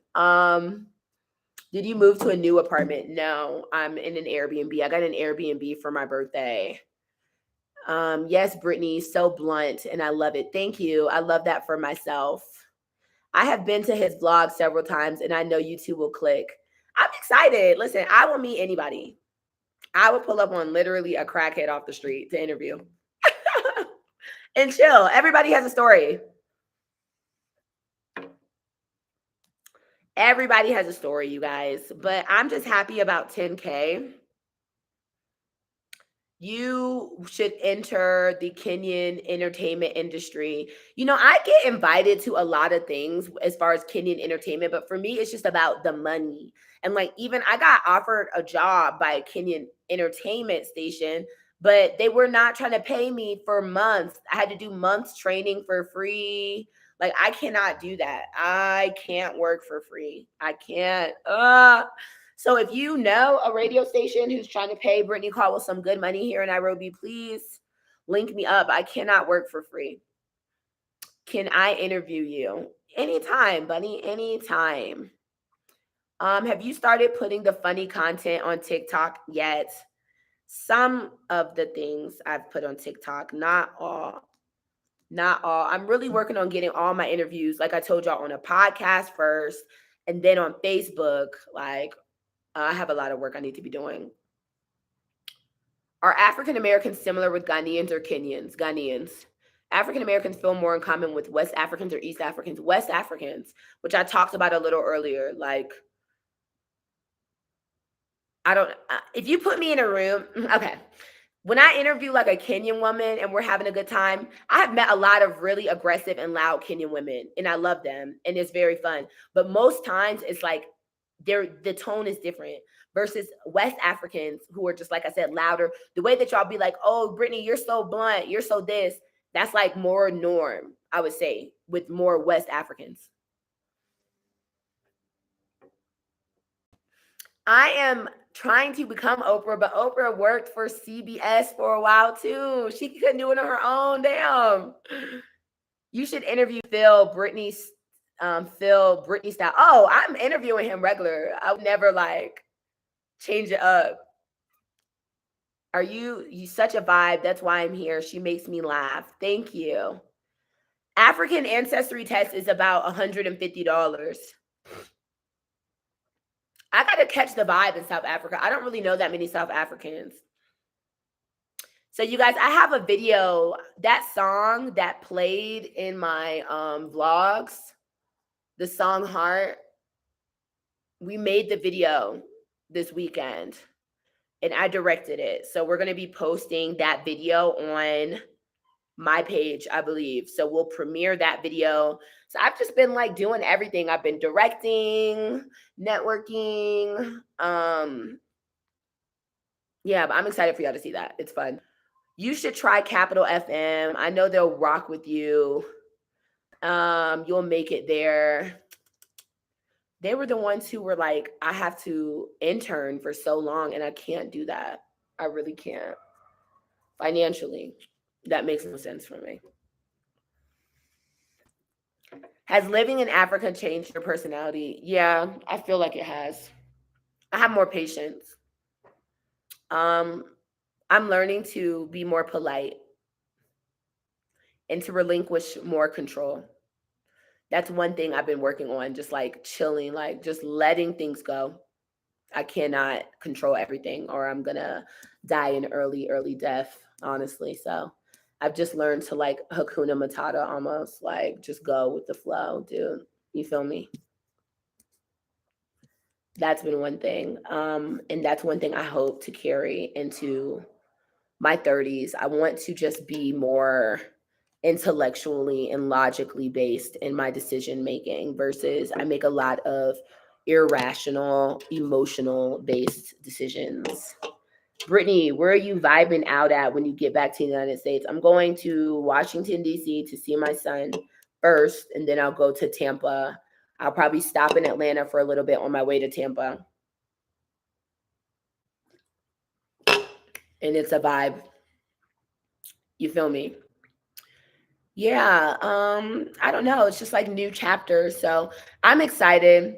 Did you move to a new apartment? No, I'm in an Airbnb. I got an Airbnb for my birthday. Yes, Brittany, so blunt, and I love it. Thank you. I love that for myself. I have been to his vlog several times, and I know you two will click. I'm excited. Listen, I will meet anybody. I would pull up on literally a crackhead off the street to interview and chill. Everybody has a story. Everybody has a story, you guys. But I'm just happy about 10K. You should enter the Kenyan entertainment industry. You know, I get invited to a lot of things as far as Kenyan entertainment, but for me, it's just about the money. And like, even I got offered a job by a Kenyan entertainment station, but they were not trying to pay me for months. I had to do months training for free. Like, I cannot do that. I can't work for free. I can't. So if you know a radio station who's trying to pay Brittany Caldwell some good money here in Nairobi, please link me up. I cannot work for free. Can I interview you? Anytime, buddy. Anytime. Have you started putting the funny content on TikTok yet? Some of the things I've put on TikTok, not all. Not all. I'm really working on getting all my interviews, like I told y'all, on a podcast first, and then on Facebook. Like, I have a lot of work I need to be doing. Are African Americans similar with Ghanaians or Kenyans? Ghanaians. African Americans feel more in common with West Africans or East Africans? West Africans, which I talked about a little earlier. Like, I don't, if you put me in a room, okay. When I interview like a Kenyan woman and we're having a good time, I have met a lot of really aggressive and loud Kenyan women, and I love them, and it's very fun. But most times it's like the tone is different versus West Africans who are just, like I said, louder. The way that y'all be like, "Oh, Brittany, you're so blunt, you're so this," that's like more norm, I would say, with more West Africans. I am trying to become Oprah, but Oprah worked for CBS for a while too. She couldn't do it on her own. Damn. You should interview Phil Britney style. Oh, I'm interviewing him regular. I would never like change it up. Are you such a vibe? That's why I'm here. She makes me laugh. Thank you. African ancestry test is about $150. I gotta catch the vibe in South Africa. I don't really know that many South Africans. So you guys, I have a video, that song that played in my vlogs, the song Heart. We made the video this weekend and I directed it. So we're going to be posting that video on my page, I believe. So we'll premiere that video. So I've just been like doing everything. I've been directing, networking. Yeah, but I'm excited for y'all to see that. It's fun. You should try Capital FM. I know they'll rock with you. You'll make it there. They were the ones who were like, I have to intern for so long and I can't do that. I really can't. Financially, that makes no sense for me. Has living in Africa changed your personality? Yeah, I feel like it has. I have more patience. I'm learning to be more polite and to relinquish more control. That's one thing I've been working on, just like chilling, like just letting things go. I cannot control everything or I'm going to die an early death, honestly. So I've just learned to like Hakuna Matata almost, like just go with the flow, dude. You feel me? That's been one thing. And that's one thing I hope to carry into my 30s. I want to just be more intellectually and logically based in my decision making versus I make a lot of irrational, emotional based decisions. Brittany, where are you vibing out at when you get back to the United States? I'm going to Washington, D.C. to see my son first, and then I'll go to Tampa. I'll probably stop in Atlanta for a little bit on my way to Tampa. And it's a vibe. You feel me? Yeah. I don't know. It's just like new chapters. So I'm excited.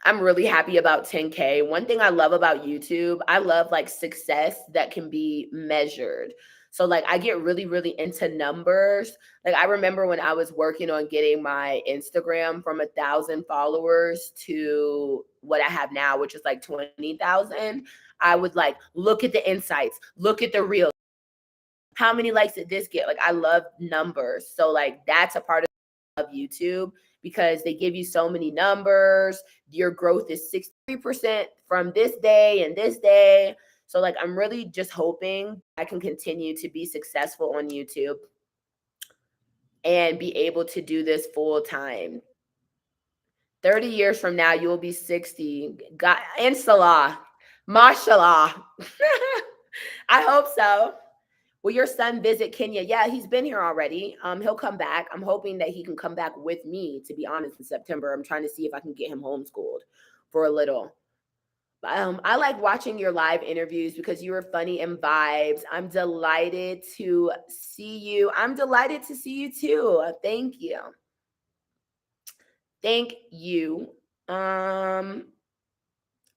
I'm really happy about 10K. One thing I love about YouTube, I love like success that can be measured. So like I get really, really into numbers. Like I remember when I was working on getting my Instagram from 1,000 followers to what I have now, which is like 20,000. I would like look at the insights, look at the reels. How many likes did this get? Like I love numbers. So like that's a part of YouTube because they give you so many numbers. Your growth is 63% from this day and this day. So like I'm really just hoping I can continue to be successful on YouTube and be able to do this full time. 30 years from now, you will be 60. God, inshallah. Mashallah. I hope so. Will your son visit Kenya? Yeah, he's been here already. He'll come back. I'm hoping that he can come back with me, to be honest, in September. I'm trying to see if I can get him homeschooled for a little. I like watching your live interviews because you are funny and vibes. I'm delighted to see you. I'm delighted to see you too. Thank you. Thank you. Um,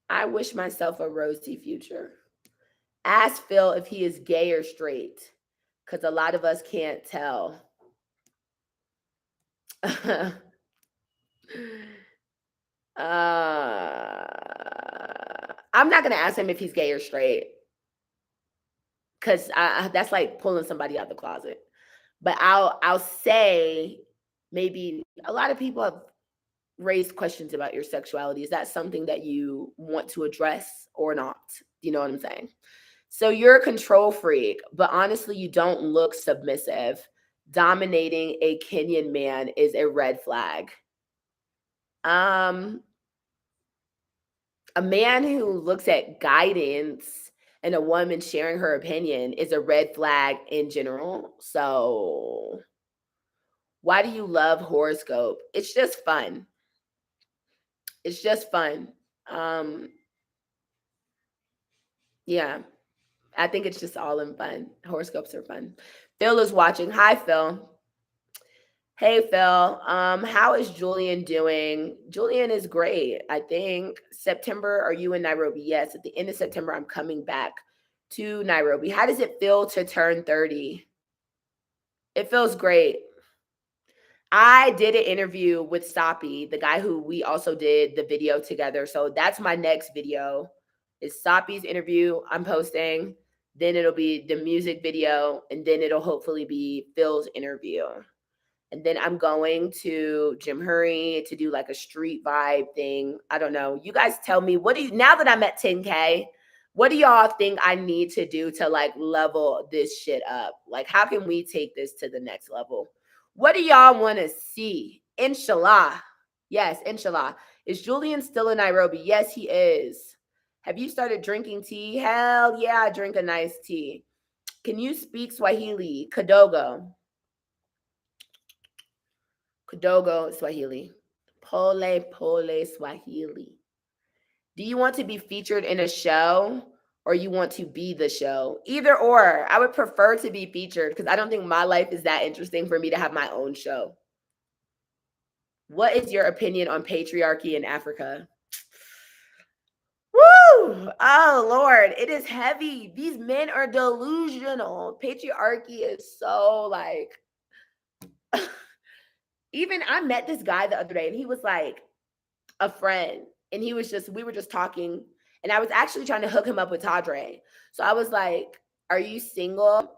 I wish myself a rosy future. Ask Phil if he is gay or straight, because a lot of us can't tell. I'm not gonna ask him if he's gay or straight, because that's like pulling somebody out the closet. But I'll say maybe a lot of people have raised questions about your sexuality. Is that something that you want to address or not? Do you know what I'm saying? So you're a control freak, but honestly, you don't look submissive. Dominating a Kenyan man is a red flag. Um, a man who looks at guidance and a woman sharing her opinion is a red flag in general. So, why do you love horoscope? It's just fun. It's just fun. Um, yeah, I think it's just all in fun. Horoscopes are fun. Phil is watching. Hi, Phil. Hey Phil, how is Julian doing? Julian is great. I think September, are you in Nairobi? Yes, at the end of September, I'm coming back to Nairobi. How does it feel to turn 30? It feels great. I did an interview with Sapi, the guy who we also did the video together. So that's my next video. Is Sapi's interview I'm posting. Then it'll be the music video, and then it'll hopefully be Phil's interview. And then I'm going to Jim Hurry to do like a street vibe thing. I don't know. You guys tell me, what do you, now that I'm at 10K, what do y'all think I need to do to like level this shit up? Like, how can we take this to the next level? What do y'all want to see? Inshallah. Yes, inshallah. Is Julian still in Nairobi? Yes, he is. Have you started drinking tea? Hell yeah, I drink a nice tea. Can you speak Swahili? Kadogo. Kidogo Swahili. Pole Pole Swahili. Do you want to be featured in a show or you want to be the show? Either or. I would prefer to be featured because I don't think my life is that interesting for me to have my own show. What is your opinion on patriarchy in Africa? Woo! Oh Lord, it is heavy. These men are delusional. Patriarchy is so like even I met this guy the other day and he was like a friend and he was just we were just talking and I was actually trying to hook him up with Tadre. So I was like, "Are you single?"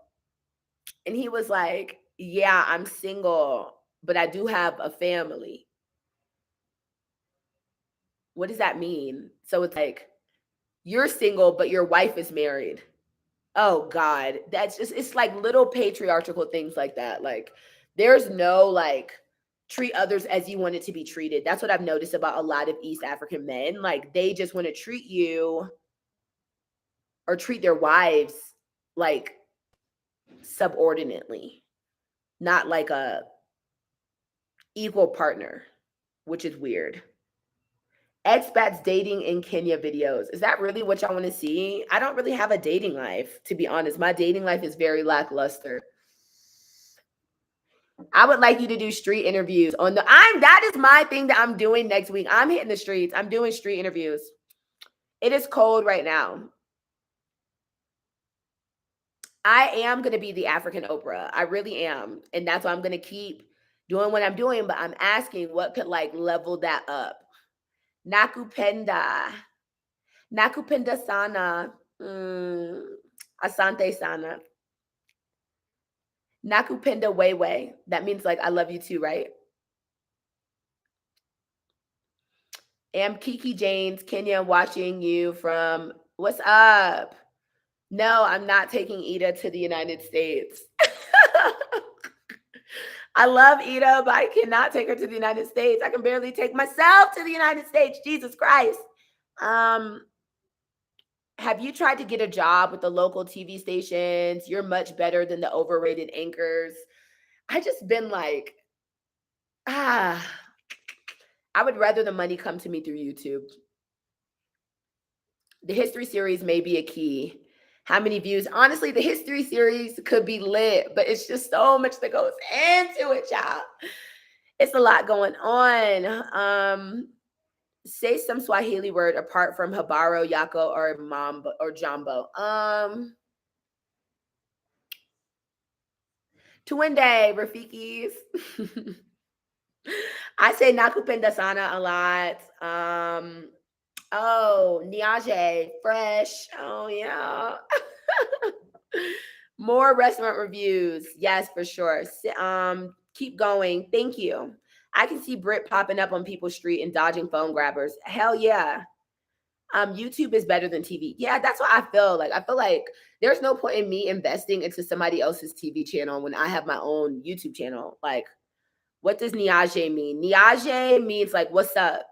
And he was like, "Yeah, I'm single, but I do have a family." What does that mean? So it's like you're single, but your wife is married. Oh God, that's just, it's like little patriarchal things like that. Like there's no like treat others as you want it to be treated. That's what I've noticed about a lot of East African men. Like they just want to treat you or treat their wives like subordinately, not like a equal partner, which is weird. Expats dating in Kenya videos. Is that really what y'all want to see? I don't really have a dating life, to be honest. My dating life is very lackluster. I would like you to do street interviews on the that is my thing that I'm doing next week. I'm hitting the streets. I'm doing street interviews. It is cold right now. I am going to be the African Oprah. I really am. And that's why I'm going to keep doing what I'm doing, but I'm asking what could like level that up. Nakupenda. Nakupenda sana. Asante sana. Nakupenda wewe. That means like I love you too, right? Am Kiki James, Kenya, watching you from what's up? No, I'm not taking Ida to the United States. I love Ida, but I cannot take her to the United States. I can barely take myself to the United States. Jesus Christ. Have you tried to get a job with the local TV stations? You're much better than the overrated anchors. I just been like, I would rather the money come to me through YouTube. The history series may be a key. How many views? Honestly, the history series could be lit, but it's just so much that goes into it, y'all. It's a lot going on. Say some Swahili word apart from Habaro, Yako, or Mambo or Jumbo. Tuwende, Rafikis. I say Nakupenda Sana a lot. Oh, Niaje, fresh. Oh, yeah. More restaurant reviews. Yes, for sure. Keep going. Thank you. I can see Brit popping up on people's street and dodging phone grabbers. Hell yeah. YouTube is better than TV. Yeah, that's what I feel like. I feel like there's no point in me investing into somebody else's TV channel when I have my own YouTube channel. Like, what does Niaje mean? Niaje means like, what's up?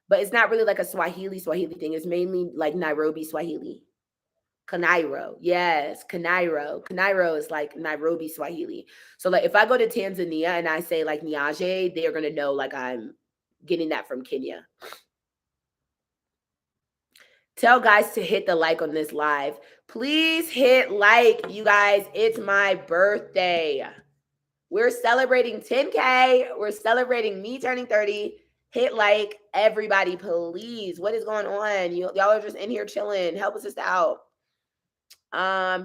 But it's not really like a Swahili thing. It's mainly like Nairobi Swahili. Kanairo. Yes, Kanairo. Kanairo is like Nairobi Swahili. So like if I go to Tanzania and I say like Niaje, they're going to know like I'm getting that from Kenya. Tell guys to hit the like on this live. Please hit like, you guys. It's my birthday. We're celebrating 10K. We're celebrating me turning 30. Hit like, everybody, please. What is going on? Y'all are just in here chilling. Help us out.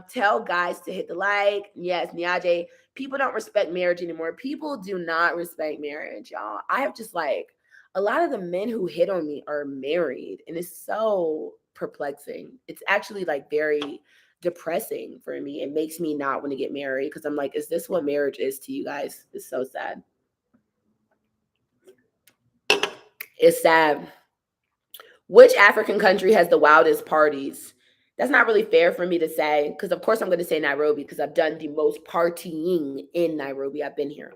Tell guys to hit the like. Yes, Niaje. People don't respect marriage anymore. People do not respect marriage, y'all. I have just like a lot of the men who hit on me are married, and it's so perplexing. It's actually like very depressing for me. It makes me not want to get married because I'm like, is this what marriage is to you guys? It's so sad. It's sad. Which African country has the wildest parties? That's not really fair for me to say because, of course, I'm going to say Nairobi because I've done the most partying in Nairobi. I've been here.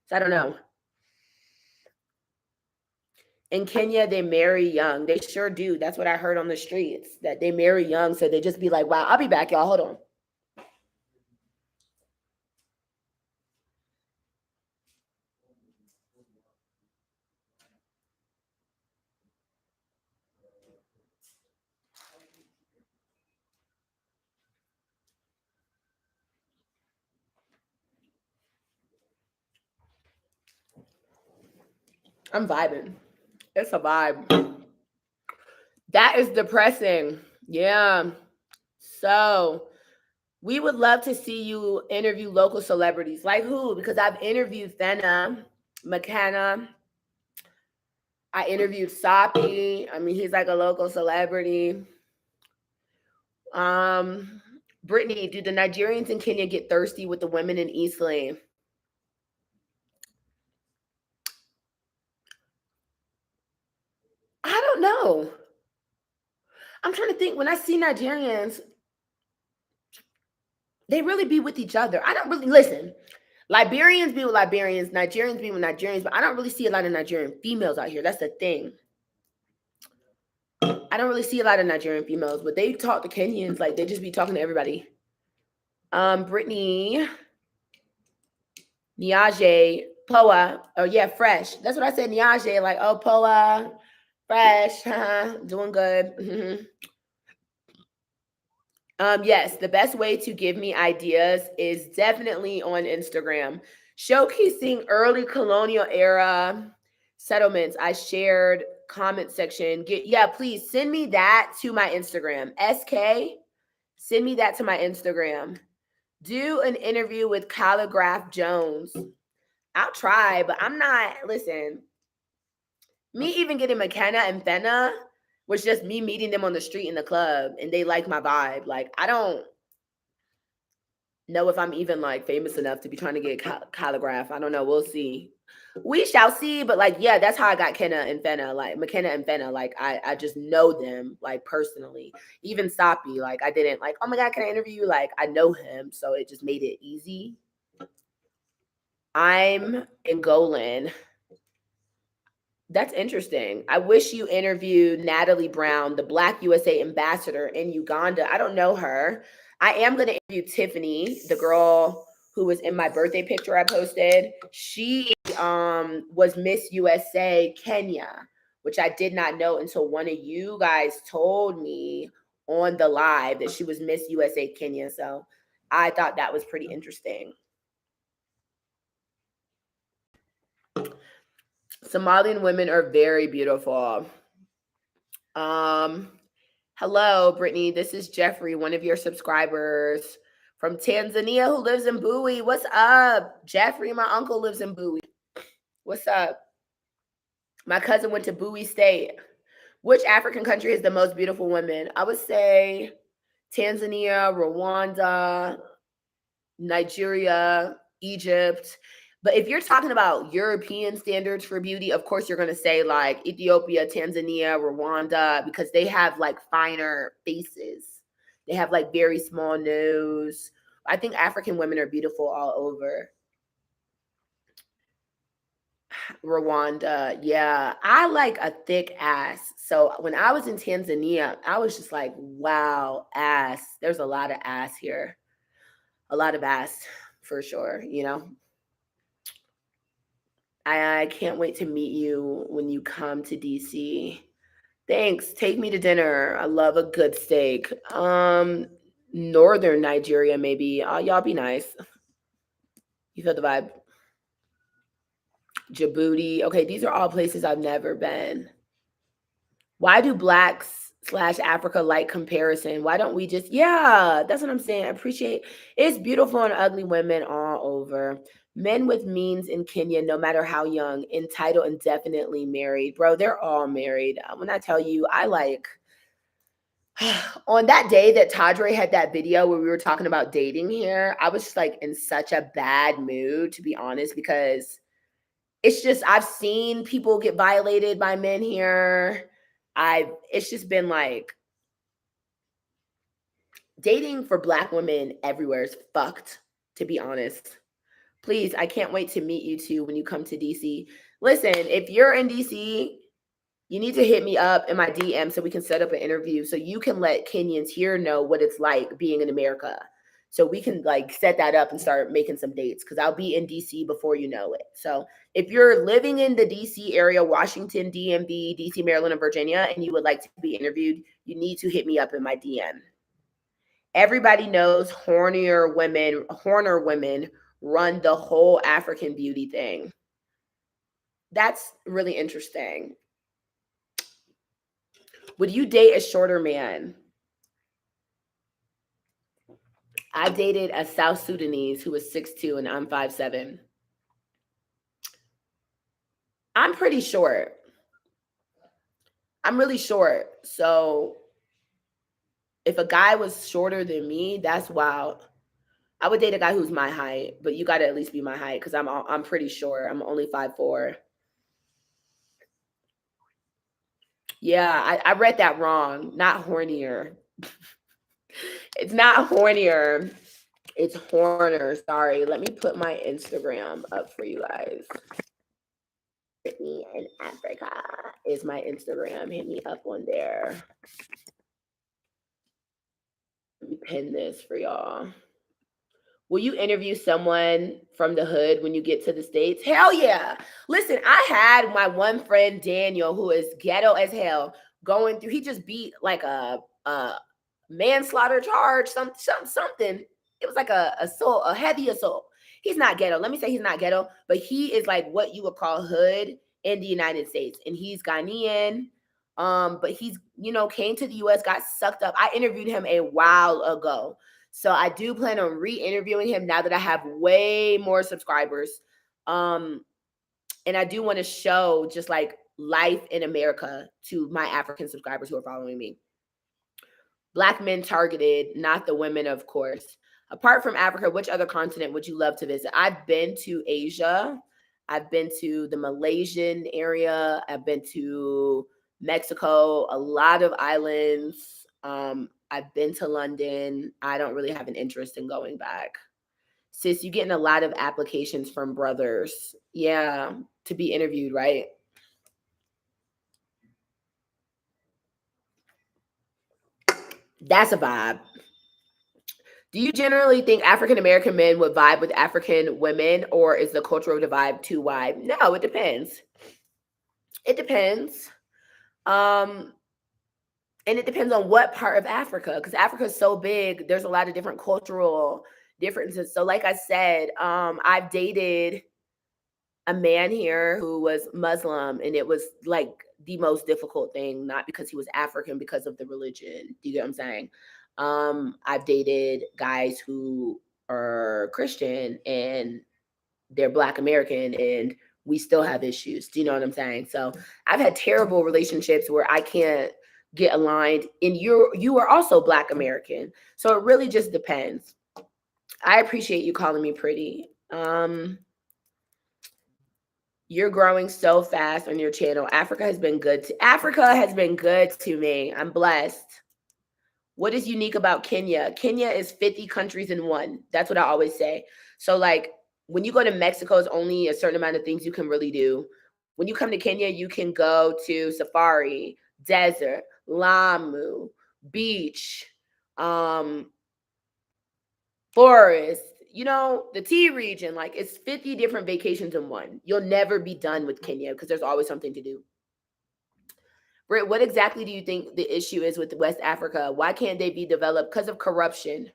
So I don't know. In Kenya, they marry young. They sure do. That's what I heard on the streets, that they marry young. So they just be like, wow, I'll be back, y'all. Hold on. I'm vibing. It's a vibe. That is depressing. Yeah. So we would love to see you interview local celebrities. Like who? Because I've interviewed Thena, McKenna. I interviewed Sapi. I mean, he's like a local celebrity. Brittany, do the Nigerians in Kenya get thirsty with the women in East Lane? I'm trying to think. When I see Nigerians, they really be with each other. I don't really listen. Liberians be with Liberians, Nigerians be with Nigerians, but I don't really see a lot of Nigerian females out here. That's the thing. I don't really see a lot of Nigerian females, but they talk to Kenyans like they just be talking to everybody. Brittany, Niaje, Poa. Oh yeah, fresh. That's what I said. Niaje, like oh Poa, fresh, doing good. Yes, the best way to give me ideas is definitely on Instagram, showcasing early colonial era settlements. I shared comment section. Please send me that to my Instagram. SK, send me that to my Instagram. Do an interview with Calligraph Jones. I'll try, but I'm not. Listen, me even getting McKenna and Fenna was just me meeting them on the street in the club, and they like my vibe. Like I don't know if I'm even like famous enough to be trying to get Calligraph. I don't know. We'll see. We shall see. But like, yeah, that's how I got Kenna and Fenna, like McKenna and Fenna. Like I just know them like personally. Even Sapi, like I didn't like, oh my God, can I interview you? Like I know him. So it just made it easy. I'm in Golan. That's interesting. I wish you interviewed Natalie Brown, the Black USA ambassador in Uganda. I don't know her. I am going to interview Tiffany, the girl who was in my birthday picture I posted. She was Miss USA Kenya, which I did not know until one of you guys told me on the live that she was Miss USA Kenya. So I thought that was pretty interesting. Somalian women are very beautiful. Hello, Brittany. This is Jeffrey, one of your subscribers from Tanzania who lives in Bowie. What's up? Jeffrey, my uncle lives in Bowie. What's up? My cousin went to Bowie State. Which African country has the most beautiful women? I would say Tanzania, Rwanda, Nigeria, Egypt. But if you're talking about European standards for beauty, of course, you're going to say like Ethiopia, Tanzania, Rwanda, because they have like finer faces. They have like very small nose. I think African women are beautiful all over. Rwanda, yeah. I like a thick ass. So when I was in Tanzania, I was just like, wow, ass. There's a lot of ass here. A lot of ass for sure, you know. I can't wait to meet you when you come to DC. Thanks. Take me to dinner. I love a good steak. Northern Nigeria, maybe. Y'all be nice. You feel the vibe. Djibouti. Okay, these are all places I've never been. Why do blacks slash Africa like comparison? Why don't we just, yeah, that's what I'm saying. I appreciate it's beautiful and ugly women all over. Men with means in Kenya, no matter how young, entitled and definitely married. Bro, they're all married. When I tell you, I like on that day that Tadre had that video where we were talking about dating here, I was just like in such a bad mood, to be honest, because it's just I've seen people get violated by men here. It's just been like dating for black women everywhere is fucked, to be honest. Please, I can't wait to meet you too when you come to DC. Listen, if you're in DC, you need to hit me up in my DM so we can set up an interview so you can let Kenyans here know what it's like being in America. So we can like set that up and start making some dates because I'll be in DC before you know it. So if you're living in the DC area, Washington, DMV, DC, Maryland, and Virginia, and you would like to be interviewed, you need to hit me up in my DM. Everybody knows hornier women, Horner women run the whole African beauty thing. That's really interesting. Would you date a shorter man? I dated a South Sudanese who was 6'2" and I'm 5'7". I'm pretty short. I'm really short. So if a guy was shorter than me, that's wild. I would date a guy who's my height, but you got to at least be my height because I'm pretty short. I'm only 5'4". Yeah, I read that wrong. Not hornier. It's not hornier. It's Horner. Sorry. Let me put my Instagram up for you guys. Brittany in Africa is my Instagram. Hit me up on there. Let me pin this for y'all. Will you interview someone from the hood when you get to the States? Hell yeah. Listen, I had my one friend, Daniel, who is ghetto as hell, going through, he just beat like a manslaughter charge, something. It was like a assault, a heavy assault. He's not ghetto. Let me say he's not ghetto, but he is like what you would call hood in the United States. And he's Ghanaian. But he's, came to the US, got sucked up. I interviewed him a while ago. So I do plan on re-interviewing him now that I have way more subscribers. And I do want to show just like life in America to my African subscribers who are following me. Black men targeted, not the women, of course. Apart from Africa, which other continent would you love to visit? I've been to Asia. I've been to the Malaysian area. I've been to Mexico, a lot of islands. I've been to London. I don't really have an interest in going back. Sis, you getting a lot of applications from brothers. Yeah, to be interviewed, right? That's a vibe. Do you generally think African American men would vibe with African women, or is the cultural divide too wide? No, it depends. It depends. Um, and it depends on what part of Africa, because Africa is so big. There's a lot of different cultural differences. So, like I said, I've dated a man here who was Muslim, and it was like the most difficult thing, not because he was African, because of the religion. Do you get what I'm saying? I've dated guys who are Christian and they're Black American, and we still have issues. Do you know what I'm saying? So I've had terrible relationships where I can't get aligned, and you are also Black American. So it really just depends. I appreciate you calling me pretty. You're growing so fast on your channel. Africa has been good to me. I'm blessed. What is unique about Kenya? Kenya is 50 countries in one. That's what I always say. So like when you go to Mexico, it's only a certain amount of things you can really do. When you come to Kenya, you can go to safari, desert, Lamu, beach, um, forest, the tea region. Like it's 50 different vacations in one. You'll never be done with Kenya because there's always something to do. Britt, what exactly do you think the issue is with West Africa? Why can't they be developed? Because of corruption.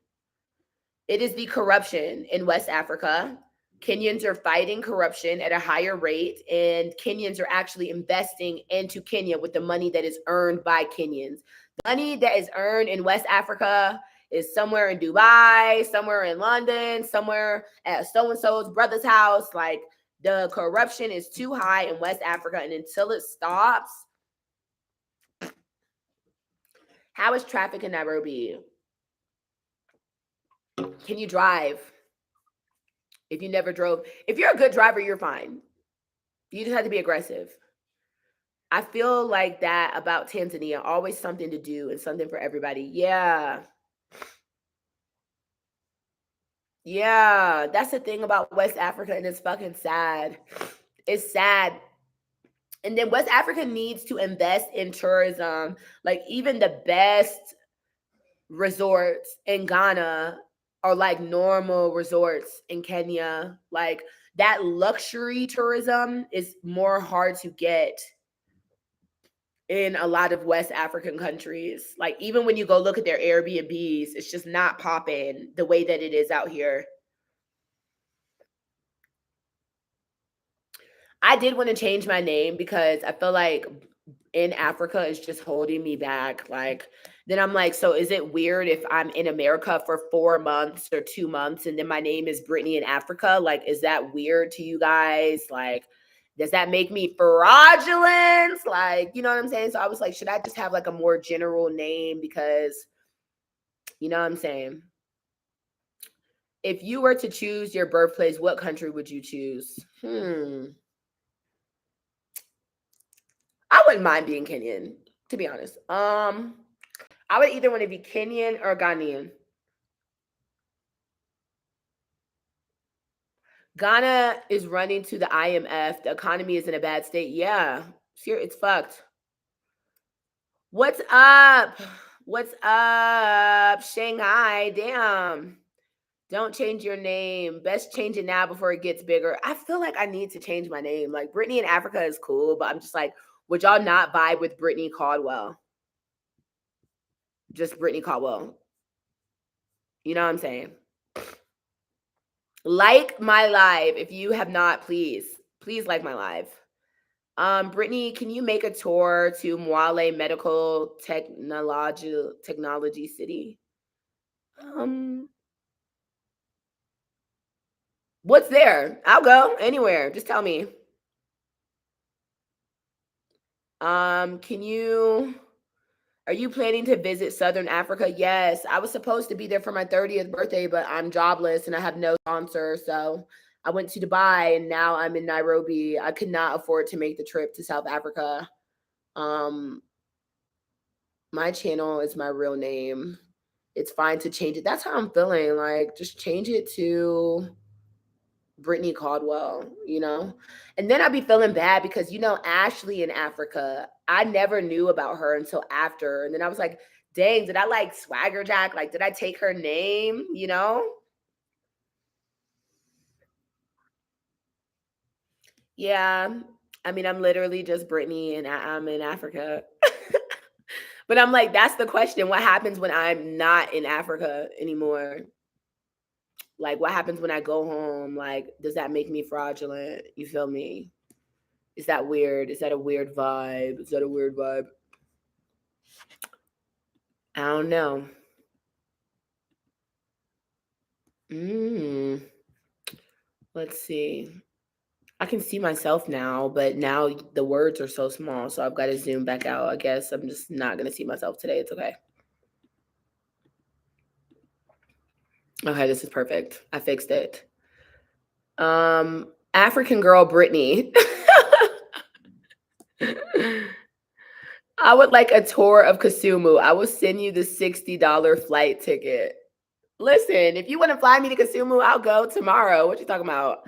It is the corruption in West Africa. Kenyans are fighting corruption at a higher rate, and Kenyans are actually investing into Kenya with the money that is earned by Kenyans. The money that is earned in West Africa is somewhere in Dubai, somewhere in London, somewhere at so-and-so's brother's house. Like the corruption is too high in West Africa, and until it stops, how is traffic in Nairobi? Can you drive? If you never drove, if you're a good driver, you're fine. You just have to be aggressive. I feel like that about Tanzania, always something to do and something for everybody. Yeah. Yeah. That's the thing about West Africa, and it's fucking sad. It's sad. And then West Africa needs to invest in tourism. Like even the best resorts in Ghana are like normal resorts in Kenya. Like that luxury tourism is more hard to get in a lot of West African countries. Like even when you go look at their Airbnbs, it's just not popping the way that it is out here. I did want to change my name because I feel like in Africa is just holding me back. Like, then I'm like, so is it weird if I'm in America for 4 months or 2 months and then my name is Brittany in Africa? Like, is that weird to you guys? Like, does that make me fraudulent? Like, you know what I'm saying? So I was like, should I just have like a more general name? Because, you know what I'm saying? If you were to choose your birthplace, what country would you choose? I wouldn't mind being Kenyan. to be honest. I would either want to be Kenyan or Ghanaian. Ghana is running to the IMF. The economy is in a bad state. Yeah, it's fucked. What's up? What's up, Shanghai? Damn. Don't change your name. Best change it now before it gets bigger. I feel like I need to change my name. Like Brittany in Africa is cool, but I'm just like, would y'all not vibe with Brittany Caldwell? Just Brittany Caldwell. You know what I'm saying? Like my live. If you have not, please like my live. Brittany, can you make a tour to Mwale Medical Technology City? Um, what's there? I'll go anywhere. Just tell me. Can you Are you planning to visit Southern Africa? Yes, I was supposed to be there for my 30th birthday, but I'm jobless and I have no sponsor. So I went to Dubai and now I'm in Nairobi. I could not afford to make the trip to South Africa. Um, my channel is my real name. It's fine to change it. That's how I'm feeling. Like, just change it to Brittany Caldwell, you know? And then I'd be feeling bad because, Ashley in Africa, I never knew about her until after. And then I was like, dang, did I like swagger jack? Like, did I take her name, Yeah. I mean, I'm literally just Brittany and I'm in Africa. But I'm like, that's the question. What happens when I'm not in Africa anymore? Like, what happens when I go home? Like, does that make me fraudulent? You feel me? Is that weird? Is that a weird vibe? Is that a weird vibe? I don't know. Mm, let's see. I can see myself now, but now the words are so small, so I've got to zoom back out. I guess I'm just not going to see myself today. It's okay. Okay, this is perfect. I fixed it. African girl Brittany. I would like a tour of Kasumu. I will send you the $60 flight ticket. Listen, if you want to fly me to Kasumu, I'll go tomorrow. What you talking about?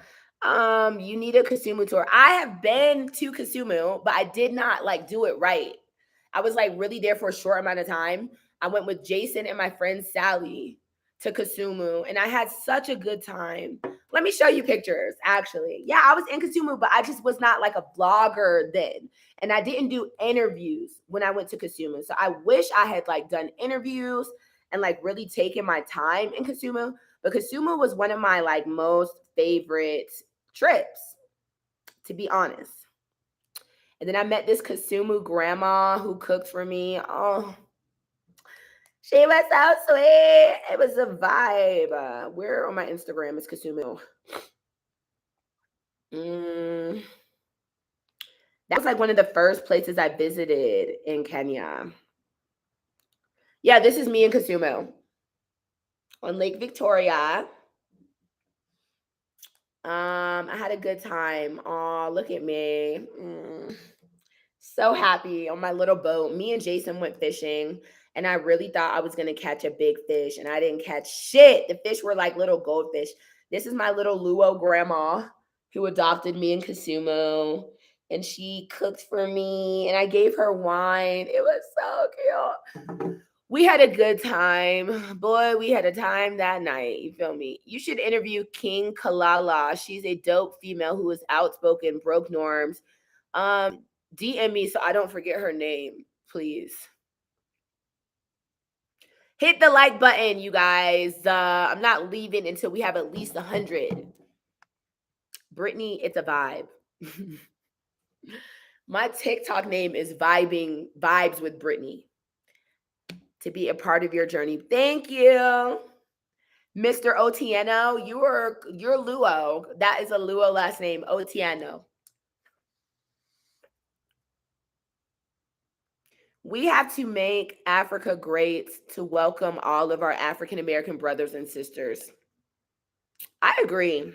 You need a Kasumu tour. I have been to Kasumu, but I did not like do it right. I was like really there for a short amount of time. I went with Jason and my friend Sally to Kasumu, and I had such a good time. Let me show you pictures, actually. Yeah, I was in Kasumu, but I just was not like a blogger then. And I didn't do interviews when I went to Kasumu. So I wish I had like done interviews and like really taken my time in Kasumu. But Kasumu was one of my like most favorite trips, to be honest. And then I met this Kasumu grandma who cooked for me. Oh, she was so sweet. It was a vibe. Where on my Instagram is Kasumu? Mm, that was like one of the first places I visited in Kenya. Yeah, this is me in Kasumu on Lake Victoria. I had a good time. Oh, look at me. So happy on my little boat. Me and Jason went fishing, and I really thought I was going to catch a big fish, and I didn't catch shit. The fish were like little goldfish. This is my little Luo grandma who adopted me in Kasumu, and she cooked for me, and I gave her wine. It was so cute. We had a good time. Boy, we had a time that night. You feel me? You should interview King Kalala. She's a dope female who is outspoken, broke norms. DM me so I don't forget her name, please. Hit the like button, you guys. I'm not leaving until we have at least 100. Brittany, it's a vibe. My TikTok name is Vibes with Brittany. To be a part of your journey. Thank you. Mr. Otieno, you're Luo. That is a Luo last name, Otieno. We have to make Africa great to welcome all of our African American brothers and sisters. I agree.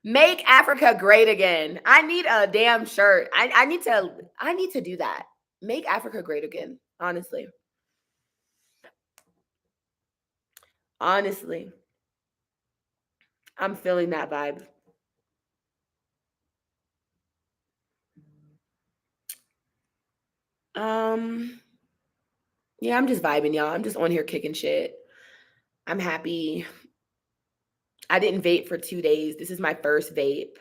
Make Africa great again. I need a damn shirt. I need to do that. Make Africa great again, honestly. Honestly, I'm feeling that vibe. Yeah, I'm just vibing, y'all. I'm just on here kicking shit. I'm happy. I didn't vape for 2 days. This is my first vape.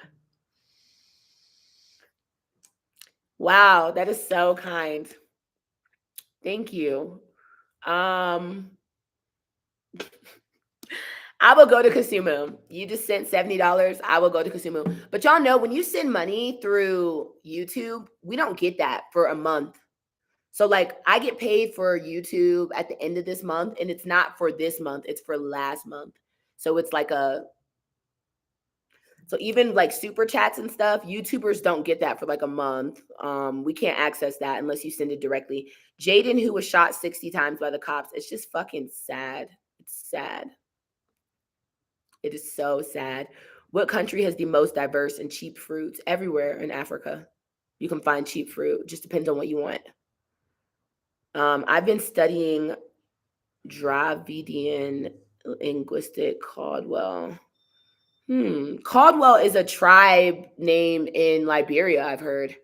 Wow, that is so kind. Thank you. Um, I will go to Kasumu. You just sent $70. I will go to Kasumu. But y'all know when you send money through YouTube, we don't get that for a month. So like I get paid for YouTube at the end of this month, and it's not for this month, it's for last month. So it's like so even like super chats and stuff, YouTubers don't get that for like a month. We can't access that unless you send it directly. Jaden, who was shot 60 times by the cops, it's just fucking sad. It's sad. It is so sad. What country has the most diverse and cheap fruits? Everywhere in Africa. You can find cheap fruit. It just depends on what you want. I've been studying Dravidian linguistic Caldwell. Caldwell is a tribe name in Liberia, I've heard.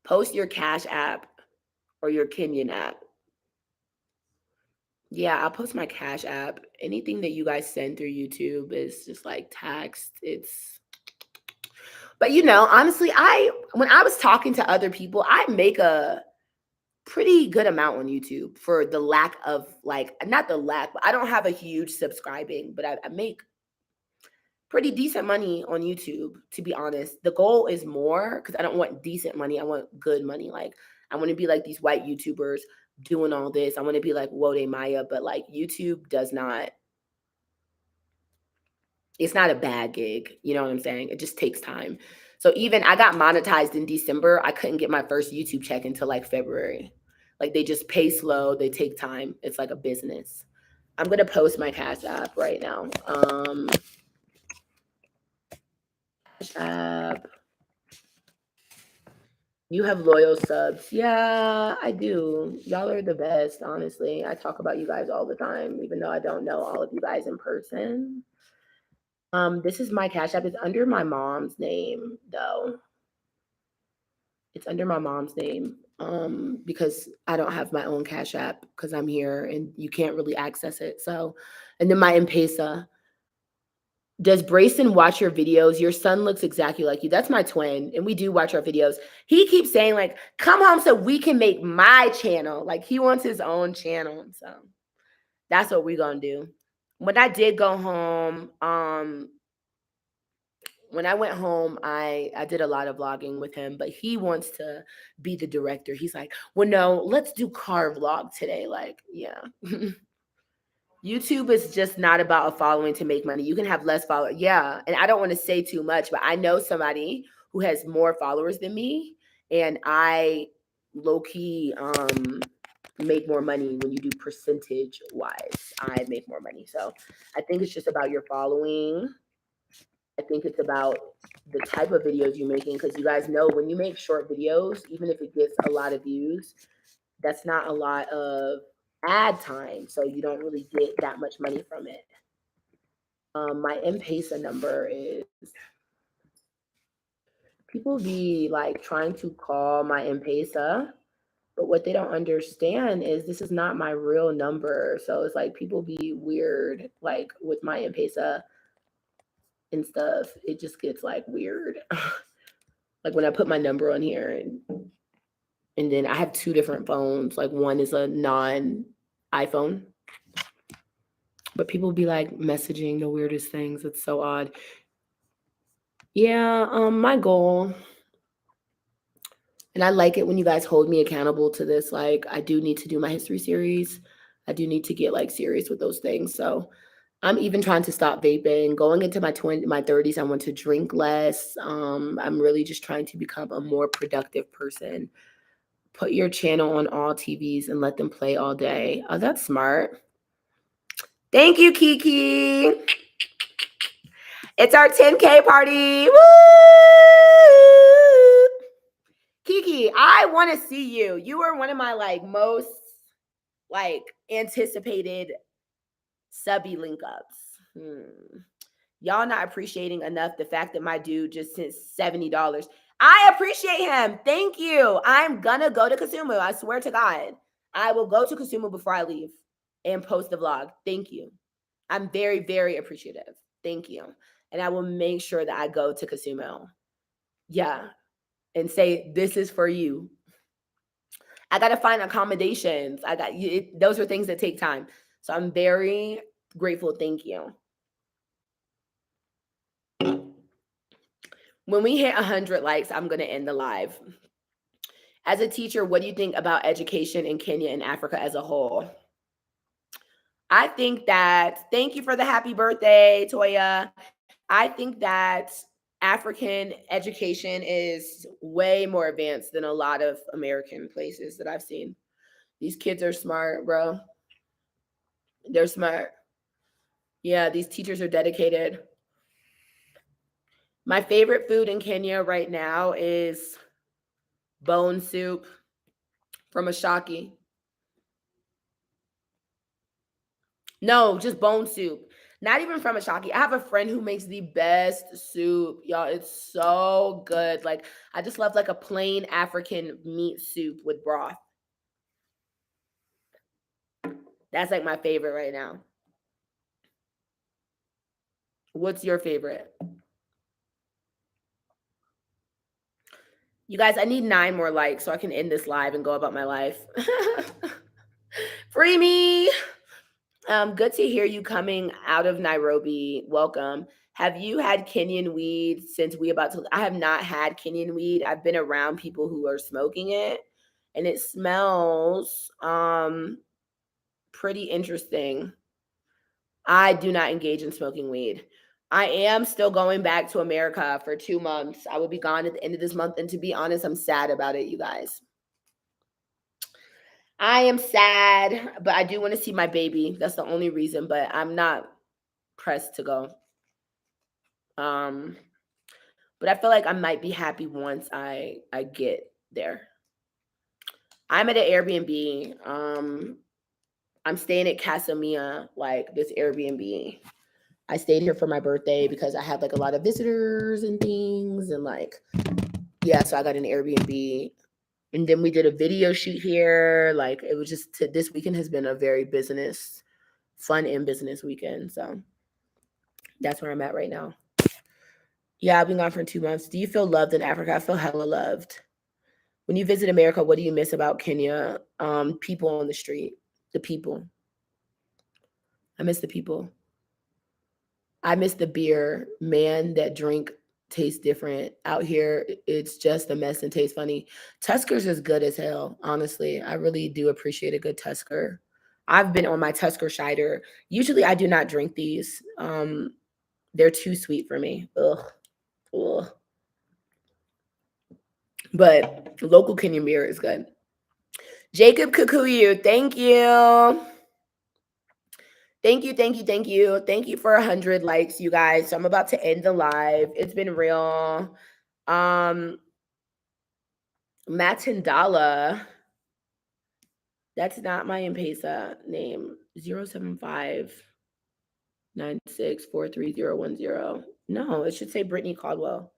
Post your Cash app or your Kenyan app. Yeah, I'll post my Cash app. Anything that you guys send through YouTube is just like text. But honestly, when I was talking to other people, I make a pretty good amount on YouTube for the lack of not the lack, but I don't have a huge subscribing, but I make pretty decent money on YouTube, to be honest. The goal is more because I don't want decent money. I want good money. Like I want to be like these white YouTubers doing all this. I want to be like Wode Maya, but like YouTube does not, it's not a bad gig. You know what I'm saying? It just takes time. So even I got monetized in December. I couldn't get my first YouTube check until like February. Like they just pay slow. They take time. It's like a business. I'm going to post my Cash app right now. Cash app. You have loyal subs. Yeah, I do. Y'all are the best, honestly. I talk about you guys all the time, even though I don't know all of you guys in person. This is my Cash app. It's under my mom's name, though. It's under my mom's name. Because I don't have my own Cash app because I'm here and you can't really access it. So, and then my M-Pesa. Does Brayson watch your videos? Your son looks exactly like you. That's my twin, and we do watch our videos. He keeps saying, like, come home so we can make my channel. Like, he wants his own channel. So that's what we're gonna do. When I did go home, when I went home, I did a lot of vlogging with him, but he wants to be the director. He's like, well, no, let's do car vlog today. Like, yeah. YouTube is just not about a following to make money. You can have less followers. Yeah. And I don't want to say too much, but I know somebody who has more followers than me. And I low key make more money when you do percentage wise. I make more money. So I think it's just about your following. I think it's about the type of videos you're making because you guys know when you make short videos, even if it gets a lot of views, that's not a lot of ad time, so you don't really get that much money from it. My M-Pesa number is, people be like trying to call my M-Pesa, but what they don't understand is this is not my real number. So it's like people be weird, like with my M-Pesa and stuff. It just gets like weird. Like when I put my number on here and then I have two different phones. Like one is a non-iPhone. But people be like messaging the weirdest things. It's so odd. Yeah, my goal, and I like it when you guys hold me accountable to this. Like, I do need to do my history series. I do need to get like serious with those things. So I'm even trying to stop vaping. Going into my 30s, I want to drink less. I'm really just trying to become a more productive person. Put your channel on all TVs and let them play all day. Oh, that's smart. Thank you, Kiki. It's our 10K party. Woo! Kiki, I want to see you. You were one of my like most like anticipated subby link ups. Y'all not appreciating enough the fact that my dude just sent $70. I appreciate him. Thank you. I'm gonna go to Kasumu. I swear to God. I will go to Kasumu before I leave and post the vlog. Thank you. I'm very, very appreciative. Thank you. And I will make sure that I go to Kasumu. Yeah. And say, this is for you. I got to find accommodations. Those are things that take time. So I'm very grateful. Thank you. When we hit 100 likes, I'm going to end the live. As a teacher, what do you think about education in Kenya and Africa as a whole? I think that, thank you for the happy birthday, Toya. I think that African education is way more advanced than a lot of American places that I've seen. These kids are smart, bro. They're smart. Yeah, these teachers are dedicated. My favorite food in Kenya right now is bone soup from Ashaki. No, just bone soup. Not even from Ashaki. I have a friend who makes the best soup. Y'all, it's so good. Like, I just love like a plain African meat soup with broth. That's like my favorite right now. What's your favorite? You guys, I need 9 more likes so I can end this live and go about my life. Free me. Good to hear you coming out of Nairobi. Welcome. Have you had Kenyan weed since we about to? I have not had Kenyan weed. I've been around people who are smoking it, and it smells pretty interesting. I do not engage in smoking weed. I am still going back to America for 2 months. I will be gone at the end of this month, and to be honest, I'm sad about it, you guys. I am sad, but I do want to see my baby. That's the only reason, but I'm not pressed to go. But I feel like I might be happy once I get there. I'm at an Airbnb. I'm staying at Casa Mia, like this Airbnb. I stayed here for my birthday because I had like a lot of visitors and things, and like, yeah, so I got an Airbnb. And then we did a video shoot here. Like, it was just this weekend has been a very fun and business weekend. So that's where I'm at right now. Yeah, I've been gone for 2 months. Do you feel loved in Africa? I feel hella loved. When you visit America, what do you miss about Kenya? People on the street, the people. I miss the people. I miss the beer. Man, that drink tastes different. Out here, it's just a mess and tastes funny. Tusker's is good as hell, honestly. I really do appreciate a good Tusker. I've been on my Tusker Cider. Usually I do not drink these. They're too sweet for me. Ugh. Ugh. But local Kenyan beer is good. Jacob Kikuyu, thank you. Thank you, thank you, thank you. Thank you for 100 likes, you guys. So I'm about to end the live. It's been real. Matindala. That's not my M-Pesa name. 07596431010. No, it should say Brittany Caldwell.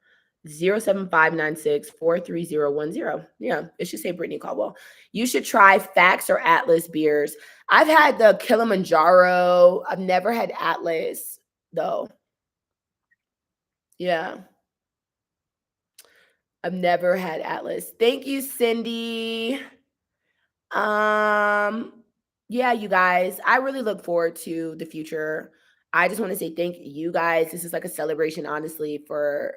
07596431010. Yeah, it should say Brittany Caldwell. You should try Fax or Atlas beers. I've had the Kilimanjaro. I've never had Atlas though. Yeah. I've never had Atlas. Thank you, Cindy. Yeah, you guys, I really look forward to the future. I just want to say thank you guys. This is like a celebration, honestly, for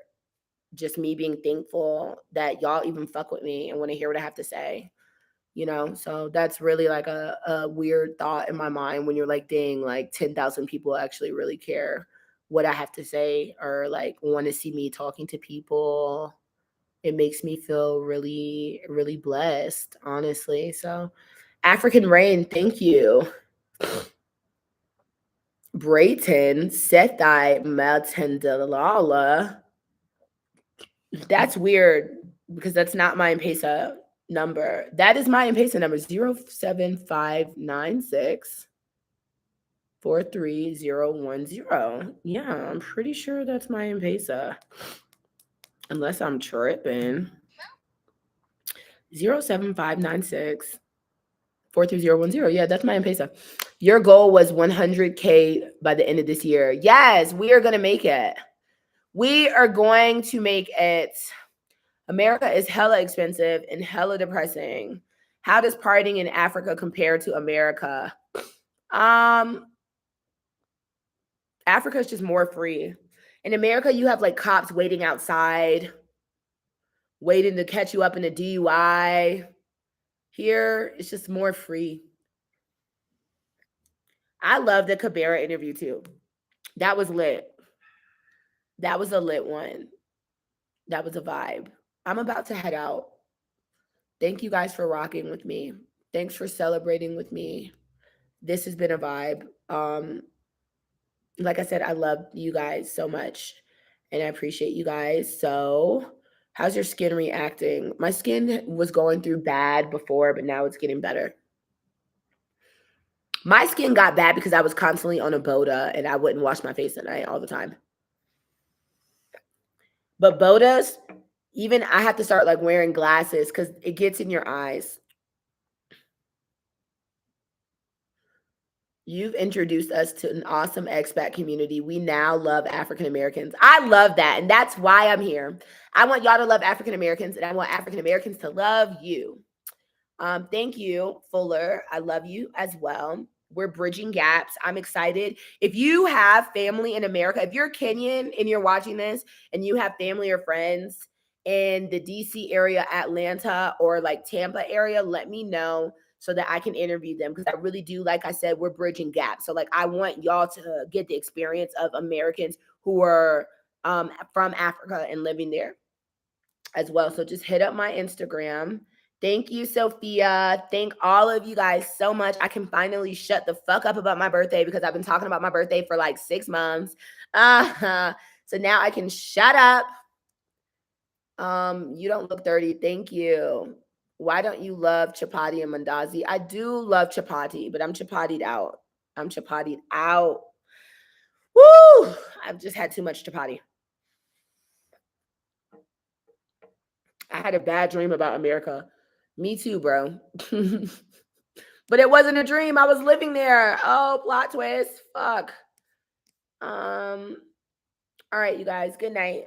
just me being thankful that y'all even fuck with me and want to hear what I have to say. So that's really like a weird thought in my mind when you're like, dang, like 10,000 people actually really care what I have to say or like want to see me talking to people. It makes me feel really, really blessed, honestly. So African Rain, thank you. Brayton, Sethai, Maltendalala. That's weird. because that's not my M-Pesa number. That is my M-Pesa number, 07596 43010. Yeah, I'm pretty sure that's my M-Pesa. Unless I'm tripping. 07596 43010. Yeah, that's my M-Pesa. Your goal was 100K by the end of this year. Yes, we are going to make it. We are going to make it. America is hella expensive and hella depressing. How does partying in Africa compare to America? Africa is just more free. In America, you have like cops waiting outside, waiting to catch you up in a DUI. Here, it's just more free. I love the Cabrera interview too. That was lit. That was a lit one. That was a vibe. I'm about to head out. Thank you guys for rocking with me. Thanks for celebrating with me. This has been a vibe. Like I said, I love you guys so much and I appreciate you guys. So, how's your skin reacting? My skin was going through bad before, but now it's getting better. My skin got bad because I was constantly on a Boda and I wouldn't wash my face at night all the time. But Bodas, even I have to start like wearing glasses because it gets in your eyes. You've introduced us to an awesome expat community. We now love African Americans. I love that. And that's why I'm here. I want y'all to love African Americans and I want African Americans to love you. Thank you, Fuller. I love you as well. We're bridging gaps. I'm excited. If you have family in America, if you're Kenyan and you're watching this and you have family or friends in the DC area, Atlanta, or like Tampa area, let me know so that I can interview them because I really do, like I said, we're bridging gaps. So like I want y'all to get the experience of Americans who are from Africa and living there as well. So just hit up my Instagram. Thank you, Sophia. Thank all of you guys so much. I can finally shut the fuck up about my birthday because I've been talking about my birthday for like 6 months. So now I can shut up. You don't look 30. Thank you. Why don't you love chapati and mandazi? I do love chapati, but I'm chapatied out. I'm chapatied out. Woo! I've just had too much chapati. I had a bad dream about America. Me too, bro. But it wasn't a dream. I was living there. Oh, plot twist. Fuck. All right, you guys. Good night.